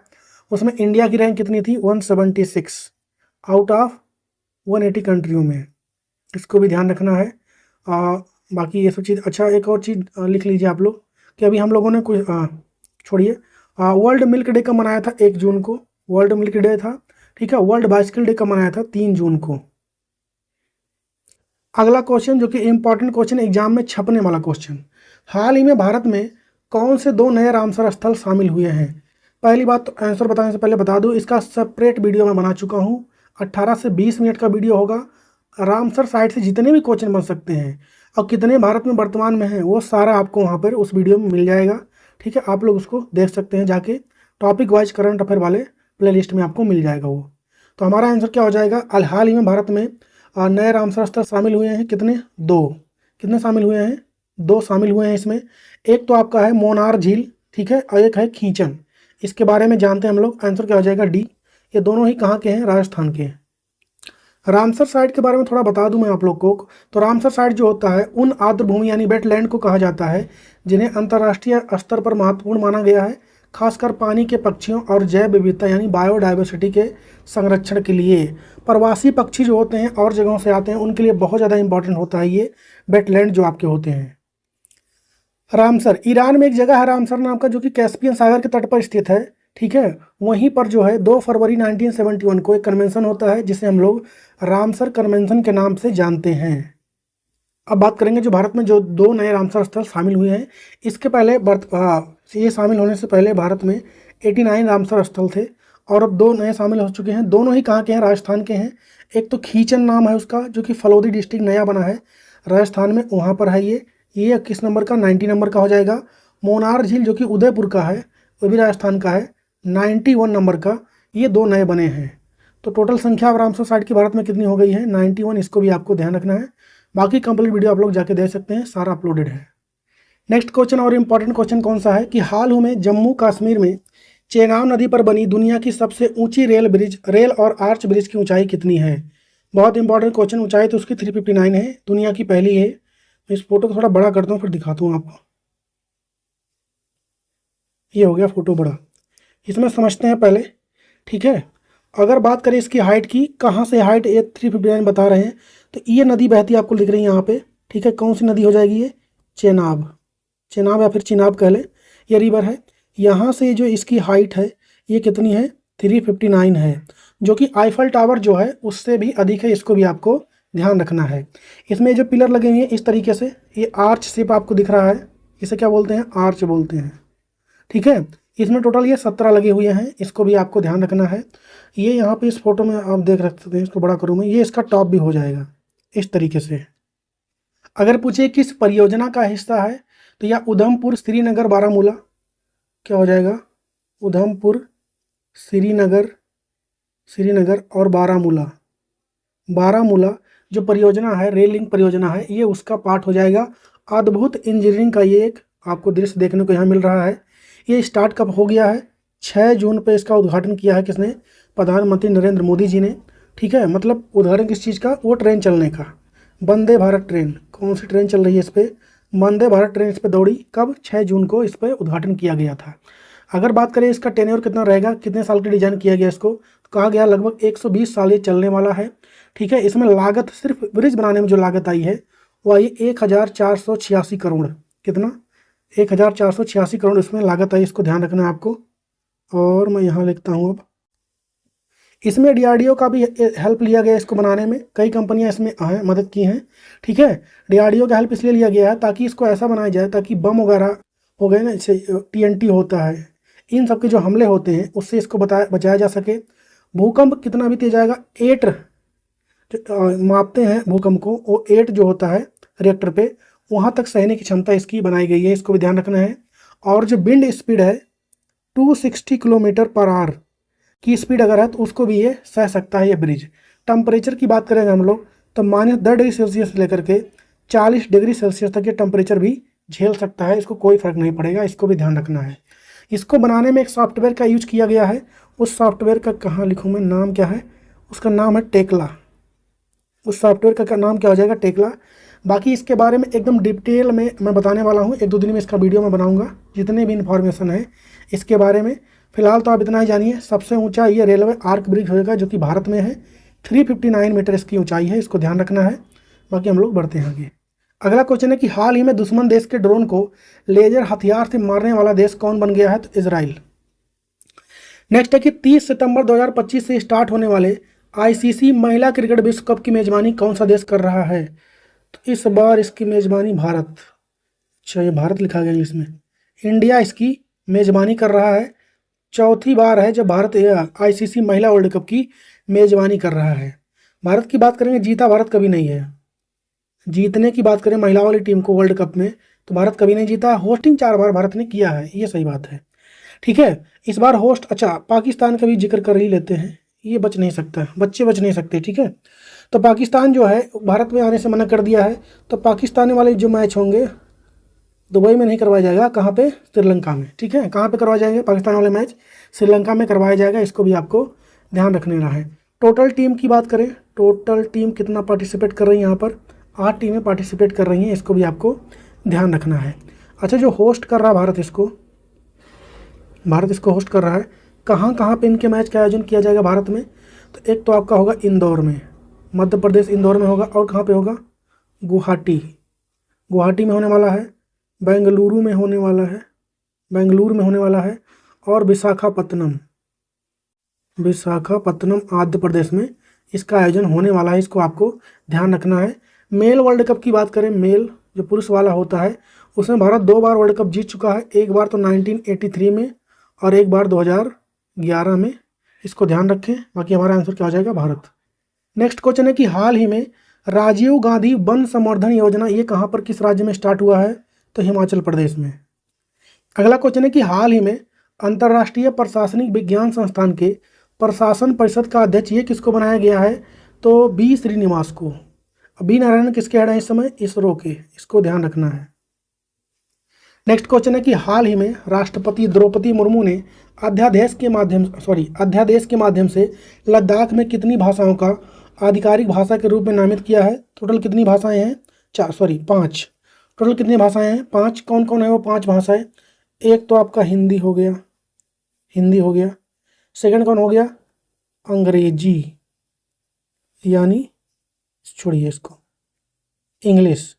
उसमें इंडिया की रैंक कितनी थी, 176 आउट ऑफ 180 कंट्रियों में। इसको भी ध्यान रखना है। बाकी ये सब चीज़, अच्छा एक और चीज़ लिख लीजिए आप लोग कि अभी हम लोगों ने कुछ छोड़िए, वर्ल्ड मिल्क डे कब मनाया था, 1 जून को वर्ल्ड मिल्क डे था, ठीक है। वर्ल्ड बाइसिकल डे कब मनाया था, 3 जून को। अगला क्वेश्चन जो कि इंपॉर्टेंट क्वेश्चन, एग्जाम में छपने वाला क्वेश्चन, हाल ही में भारत में कौन से 2 नए रामसर स्थल शामिल हुए हैं। पहली बात तो आंसर बताने से पहले बता दूं, इसका सेपरेट वीडियो मैं बना चुका हूं, 18 से 20 मिनट का वीडियो होगा। रामसर साइट से जितने भी क्वेश्चन बन सकते हैं और कितने भारत में वर्तमान में हैं, वो सारा आपको वहाँ पर उस वीडियो में मिल जाएगा, ठीक है। आप लोग उसको देख सकते हैं जाके, टॉपिक वाइज करंट अफेयर वाले प्लेलिस्ट में आपको मिल जाएगा वो। तो हमारा आंसर क्या हो जाएगा, हाल ही में भारत में नए रामसर स्थल शामिल हुए हैं कितने, 2। कितने शामिल हुए हैं, 2 शामिल हुए हैं इसमें। एक तो आपका है मोनार झील, ठीक है, और एक है खींचन। इसके बारे में जानते हैं हम लोग। आंसर क्या हो जाएगा, डी। ये दोनों ही कहाँ के हैं, राजस्थान के। रामसर साइट के बारे में थोड़ा बता दूं मैं आप लोग को, तो रामसर साइट जो होता है उन आर्द्रभूमि यानी वेटलैंड को कहा जाता है जिन्हें अंतर्राष्ट्रीय स्तर पर महत्वपूर्ण माना गया है, खासकर पानी के पक्षियों और जैव विविधता यानी बायोडाइवर्सिटी के संरक्षण के लिए। प्रवासी पक्षी जो होते हैं और जगहों से आते हैं, उनके लिए बहुत ज़्यादा इंपॉर्टेंट होता है ये वेटलैंड जो आपके होते हैं। रामसर, ईरान में एक जगह है रामसर नाम का, जो कि कैस्पियन सागर के तट पर स्थित है, ठीक है। वहीं पर जो है 2 फरवरी 1971 को एक कन्वेंशन होता है जिसे हम लोग रामसर कन्वेंशन के नाम से जानते हैं। अब बात करेंगे जो भारत में जो 2 नए रामसर स्थल शामिल हुए हैं। इसके पहले ये शामिल होने से पहले भारत में 89 रामसर स्थल थे, और अब 2 नए शामिल हो चुके हैं। दोनों ही कहाँ के हैं, राजस्थान के हैं। एक तो खींचन नाम है उसका, जो कि फलोदी डिस्ट्रिक्ट नया बना है राजस्थान में, वहाँ पर है ये किस नंबर का, 90 नंबर का हो जाएगा। मोनार झील जो कि उदयपुर का है, वो भी राजस्थान का है, 91 नंबर का। ये 2 नए बने हैं। तो टोटल संख्या रामसर साइट की भारत में कितनी हो गई है, 91। इसको भी आपको ध्यान रखना है। बाकी कंप्लीट वीडियो आप लोग जाके देख सकते हैं, सारा अपलोडेड है। नेक्स्ट क्वेश्चन और इम्पॉर्टेंट क्वेश्चन कौन सा है कि हाल ही में जम्मू कश्मीर में चेनाब नदी पर बनी दुनिया की सबसे ऊंची रेल और आर्च ब्रिज की ऊंचाई कितनी है। बहुत इंपॉर्टेंट क्वेश्चन। ऊंचाई तो उसकी 359 है, दुनिया की पहली है। इस फोटो को थोड़ा बड़ा करता हूँ फिर दिखाता हूँ आपको। ये हो गया फोटो बड़ा। इसमें समझते हैं पहले, ठीक है। अगर बात करें इसकी हाइट की, कहाँ से हाइट ये 359 बता रहे हैं, तो ये नदी बहती आपको दिख रही है यहाँ पे, ठीक है। कौन सी नदी हो जाएगी ये, चेनाब या फिर चिनाब कह लें, ये रिवर है। यहाँ से जो इसकी हाइट है ये कितनी है, 359 है, जो कि आईफल टावर जो है उससे भी अधिक है, इसको भी आपको ध्यान रखना है। इसमें जो पिलर लगे हुए हैं इस तरीके से, ये आर्च शेप आपको दिख रहा है, इसे क्या बोलते हैं, आर्च बोलते हैं, ठीक है। इसमें टोटल ये 17 लगे हुए हैं, इसको भी आपको ध्यान रखना है। ये यहाँ पे इस फोटो में आप देख सकते हैं, इसको बड़ा करूँ मैं, ये इसका टॉप भी हो जाएगा इस तरीके से। अगर पूछे किस परियोजना का हिस्सा है, तो यह उधमपुर श्रीनगर बारामूला क्या हो जाएगा, उधमपुर श्रीनगर, श्रीनगर और बारामूला, बारामूला जो परियोजना है, रेल लिंक परियोजना है, ये उसका पार्ट हो जाएगा। अद्भुत इंजीनियरिंग का ये एक आपको दृश्य देखने को यहाँ मिल रहा है। ये स्टार्ट कब हो गया है, 6 जून पे इसका उद्घाटन किया है किसने, प्रधानमंत्री नरेंद्र मोदी जी ने, ठीक है। मतलब उद्घाटन किस चीज़ का, वो ट्रेन चलने का, वंदे भारत ट्रेन। कौन सी ट्रेन चल रही है इस पर, वंदे भारत ट्रेन इस पर दौड़ी कब, 6 जून को इस पर उद्घाटन किया गया था। अगर बात करें इसका टेन्योर कितना रहेगा, कितने साल के डिजाइन किया गया इसको, तो कहा गया लगभग 120 साल ये चलने वाला है, ठीक है। इसमें लागत सिर्फ ब्रिज बनाने में जो लागत आई है वो आई 1486 करोड़, कितना, 1486 करोड़ इसमें लागत आई, इसको ध्यान रखना है आपको। और मैं यहाँ लिखता हूँ अब, इसमें डीआरडीओ का भी हेल्प लिया गया इसको बनाने में, कई कंपनियां इसमें मदद की हैं, ठीक है। डीआरडीओ का हेल्प इसलिए लिया गया है ताकि इसको ऐसा बनाया जाए ताकि बम वगैरह हो गए ना, जैसे टीएनटी होता है, इन सब के जो हमले होते हैं उससे इसको बचाया जा सके। भूकंप कितना भी तेज आएगा, 8 मापते हैं भूकंप को, वो 8 जो होता है रिएक्टर पे, वहाँ तक सहने की क्षमता इसकी बनाई गई है, इसको भी ध्यान रखना है। और जो विंड स्पीड है 260 किलोमीटर पर आवर की स्पीड अगर है तो उसको भी ये सह सकता है ये ब्रिज। टेम्परेचर की बात करेंगे हम लोग तो -10 डिग्री सेल्सियस से लेकर के 40 डिग्री सेल्सियस तक ये टेम्परेचर भी झेल सकता है, इसको कोई फर्क नहीं पड़ेगा, इसको भी ध्यान रखना है। इसको बनाने में एक सॉफ्टवेयर का यूज किया गया है, उस सॉफ्टवेयर का कहाँ लिखूँ मैं, नाम क्या है उसका, नाम है टेक्ला। उस सॉफ्टवेयर का नाम क्या हो जाएगा, टेक्ला। बाकी इसके बारे में एकदम डिटेल में मैं बताने वाला हूँ, 1-2 दिन में इसका वीडियो मैं बनाऊंगा, जितने भी इन्फॉर्मेशन है इसके बारे में। फिलहाल तो आप इतना ही जानिए। सबसे ऊंचा ये रेलवे आर्क ब्रिज होगा जो कि भारत में है, 359 मीटर इसकी ऊंचाई है, इसको ध्यान रखना है। बाकी हम लोग बढ़ते हैं आगे। अगला क्वेश्चन है कि हाल ही में दुश्मन देश के ड्रोन को लेजर हथियार से मारने वाला देश कौन बन गया है, तो इजराइल। नेक्स्ट है कि 30 सितंबर 2025 से स्टार्ट होने वाले आईसीसी महिला क्रिकेट विश्व कप की मेजबानी कौन सा देश कर रहा है, तो इस बार इसकी मेजबानी भारत, अच्छा ये भारत लिखा गया इंग्लिश में, इंडिया इसकी मेजबानी कर रहा है। चौथी बार है जब भारत आईसीसी महिला वर्ल्ड कप की मेजबानी कर रहा है। भारत की बात करेंगे, जीता भारत कभी नहीं है। जीतने की बात करें महिला वाली टीम को वर्ल्ड कप में, तो भारत कभी नहीं जीता। होस्टिंग 4 बार भारत ने किया है, ये सही बात है, ठीक है। इस बार होस्ट, अच्छा पाकिस्तान का भी जिक्र कर ही लेते हैं, ये बच नहीं सकता, बच्चे बच नहीं सकते, ठीक है। तो पाकिस्तान जो है भारत में आने से मना कर दिया है, तो पाकिस्तान वाले जो मैच होंगे दुबई में नहीं करवाया जाएगा, कहाँ पे, श्रीलंका में, ठीक है। कहाँ पे करवाए जाएंगे पाकिस्तान वाले मैच, श्रीलंका में करवाया जाएगा, इसको भी आपको ध्यान रखना है। टोटल टीम की बात करें, टोटल टीम कितना पार्टिसिपेट कर रही है, यहाँ पर 8 टीमें पार्टिसिपेट कर रही हैं, इसको भी आपको ध्यान रखना है। अच्छा जो होस्ट कर रहा है भारत इसको होस्ट कर रहा है, कहाँ कहाँ पे इनके मैच का आयोजन किया जाएगा भारत में, तो एक तो आपका होगा इंदौर में, मध्य प्रदेश इंदौर में होगा, और कहाँ पे होगा, गुवाहाटी में होने वाला है, बेंगलुरु में होने वाला है, और विशाखापत्तनम आंध्र प्रदेश में इसका आयोजन होने वाला है, इसको आपको ध्यान रखना है। मेल वर्ल्ड कप की बात करें, मेल जो पुरुष वाला होता है, उसमें भारत 2 बार वर्ल्ड कप जीत चुका है, एक बार तो 1983 में और एक बार 2011 में, इसको ध्यान रखें। बाकी हमारा आंसर क्या हो जाएगा, भारत। नेक्स्ट क्वेश्चन है कि हाल ही में राजीव गांधी वन संवर्धन योजना ये कहाँ पर, किस राज्य में स्टार्ट हुआ है, तो हिमाचल प्रदेश में। अगला क्वेश्चन है कि हाल ही में अंतर्राष्ट्रीय प्रशासनिक विज्ञान संस्थान के प्रशासन परिषद का अध्यक्ष ये किसको बनाया गया है, तो बी श्रीनिवास को। बी नारायण किसके हेड हैं इस समय, इसरो के, इसको ध्यान रखना है। नेक्स्ट क्वेश्चन है कि हाल ही में राष्ट्रपति द्रौपदी मुर्मू ने अध्यादेश के माध्यम से लद्दाख में कितनी भाषाओं का आधिकारिक भाषा के रूप में नामित किया है। टोटल कितनी भाषाएं हैं, 5। टोटल कितनी भाषाएं हैं, 5। कौन कौन है वो 5 भाषाएं, एक तो आपका हिंदी हो गया, सेकंड कौन हो गया, अंग्रेजी, यानी छोड़िए इसको, इंग्लिश।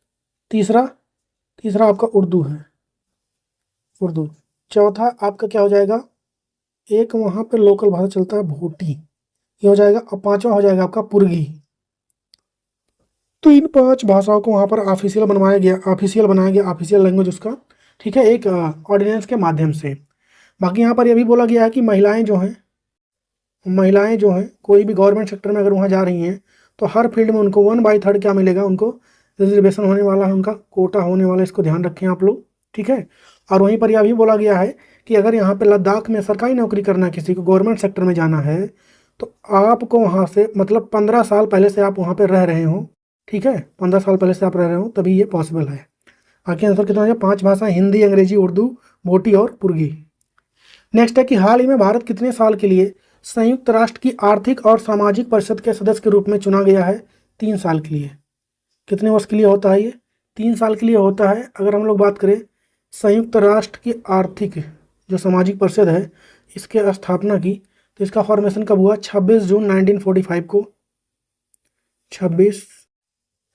तीसरा आपका उर्दू है, चौथा आपका क्या हो जाएगा, एक वहाँ पे लोकल भाषा चलता है भोटी, ये हो जाएगा। अब पांचवा हो जाएगा आपका पुर्गी। तो इन 5 भाषाओं को वहाँ पर ऑफिशियल बनाया गया ऑफिशियल लैंग्वेज उसका, ठीक है, एक ऑर्डिनेंस के माध्यम से। बाकी यहाँ पर यह भी बोला गया है कि महिलाएं जो हैं कोई भी गवर्नमेंट सेक्टर में अगर वहाँ जा रही हैं तो हर फील्ड में उनको 1/3 क्या मिलेगा, उनको रिजर्वेशन होने वाला है, उनका कोटा होने वाला है। इसको ध्यान रखें आप लोग, ठीक है। और वहीं पर यह भी बोला गया है कि अगर यहाँ पे लद्दाख में सरकारी नौकरी करना है, किसी को गवर्नमेंट सेक्टर में जाना है, तो आपको वहाँ से मतलब 15 साल पहले से आप वहाँ पर रह रहे हो, ठीक है, 15 साल पहले से आप रह रहे हो तभी ये पॉसिबल है। बाकी आंसर कितना है? 5 भाषाएं, हिंदी, अंग्रेजी, उर्दू, भोटी और पुर्गी। नेक्स्ट है कि हाल ही में भारत कितने साल के लिए संयुक्त राष्ट्र की आर्थिक और सामाजिक परिषद के सदस्य के रूप में चुना गया है? 3 साल के लिए। कितने वर्ष के लिए होता है ये? 3 साल के लिए होता है। अगर हम लोग बात करें संयुक्त राष्ट्र की आर्थिक जो सामाजिक परिषद है इसके स्थापना की, तो इसका फॉर्मेशन कब हुआ? 26 जून 1945 को। 26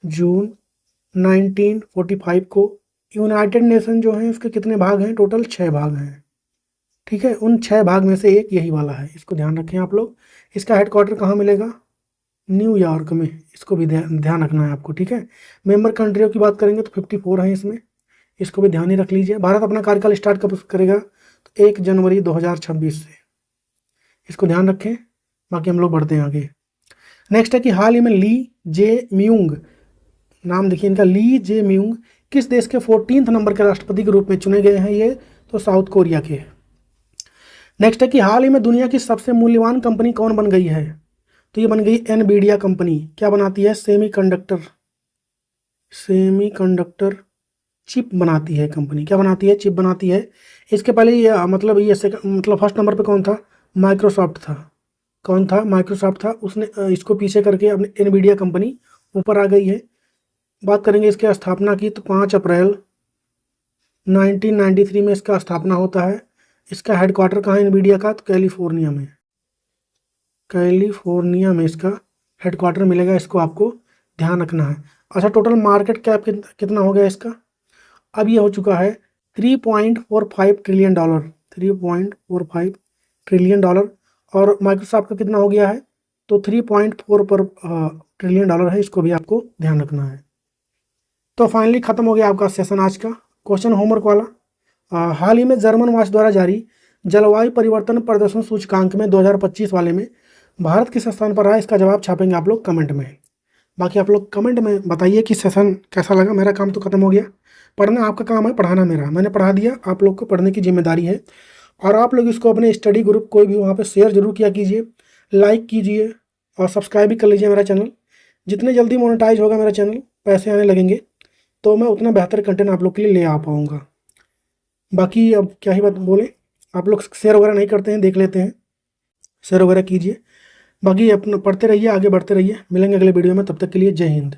जून 1945 को। यूनाइटेड नेशन जो है उसके कितने भाग हैं? टोटल 6 भाग हैं, ठीक है। उन 6 भाग में से एक यही वाला है, इसको ध्यान रखें आप लोग। इसका हेडक्वार्टर कहाँ मिलेगा? न्यूयॉर्क में। इसको भी ध्यान रखना है आपको, ठीक है। मेंबर कंट्रियों की बात करेंगे तो 54 हैं इसमें, इसको भी ध्यान ही रख लीजिए। भारत अपना कार्यकाल स्टार्ट कब करेगा? तो 1 जनवरी 2026 से, इसको ध्यान रखें। बाकी हम लोग बढ़ते हैं आगे। नेक्स्ट है कि हाल ही में ली जे म्यूंग, नाम देखिए इनका, ली जे म्यूंग किस देश के 14th नंबर के राष्ट्रपति के रूप में चुने गए हैं? ये तो साउथ कोरिया के। नेक्स्ट है कि हाल ही में दुनिया की सबसे मूल्यवान कंपनी कौन बन गई है? तो ये बन गई एनवीडिया कंपनी। क्या बनाती है? सेमीकंडक्टर चिप बनाती है कंपनी। क्या बनाती है? चिप बनाती है। इसके पहले ये मतलब फर्स्ट नंबर पे कौन था? माइक्रोसॉफ्ट था। कौन था? माइक्रोसॉफ्ट था। उसने इसको पीछे करके अपने एनवीडिया कंपनी ऊपर आ गई है। बात करेंगे इसके स्थापना की, तो 5 अप्रैल 1993 में इसका स्थापना होता है। इसका हेडक्वार्टर कहाँ है एनवीडिया का? तो कैलिफोर्निया में इसका हेडक्वार्टर मिलेगा। इसको आपको ध्यान रखना है। अच्छा, टोटल मार्केट कैप कितना हो गया इसका? अब ये हो चुका है $3.45 ट्रिलियन, $3.45 ट्रिलियन। और माइक्रोसॉफ्ट का कितना हो गया है? तो 3.4 ट्रिलियन डॉलर है। इसको भी आपको ध्यान रखना है। तो फाइनली खत्म हो गया आपका सेशन आज का। क्वेश्चन होमवर्क वाला, हाल ही में जर्मन वॉच द्वारा जारी जलवायु परिवर्तन प्रदर्शन सूचकांक में 2025 वाले में भारत किस स्थान पर रहा? इसका जवाब छापेंगे आप लोग कमेंट में। बाकी आप लोग कमेंट में बताइए कि सेशन कैसा लगा। मेरा काम तो खत्म हो गया, पढ़ना आपका काम है, पढ़ाना मेरा। मैंने पढ़ा दिया, आप लोग को पढ़ने की जिम्मेदारी है। और आप लोग इसको अपने स्टडी ग्रुप कोई भी वहाँ पे शेयर जरूर किया कीजिए, लाइक कीजिए और सब्सक्राइब भी कर लीजिए मेरा चैनल। जितने जल्दी मोनेटाइज होगा मेरा चैनल, पैसे आने लगेंगे, तो मैं उतना बेहतर कंटेंट आप लोग के लिए ले आ पाऊँगा। बाकी अब क्या ही बात बोले, आप लोग शेयर वगैरह नहीं करते हैं, देख लेते हैं, शेयर वगैरह कीजिए। बाकी अपना पढ़ते रहिए, आगे बढ़ते रहिए। मिलेंगे अगले वीडियो में, तब तक के लिए जय हिंद।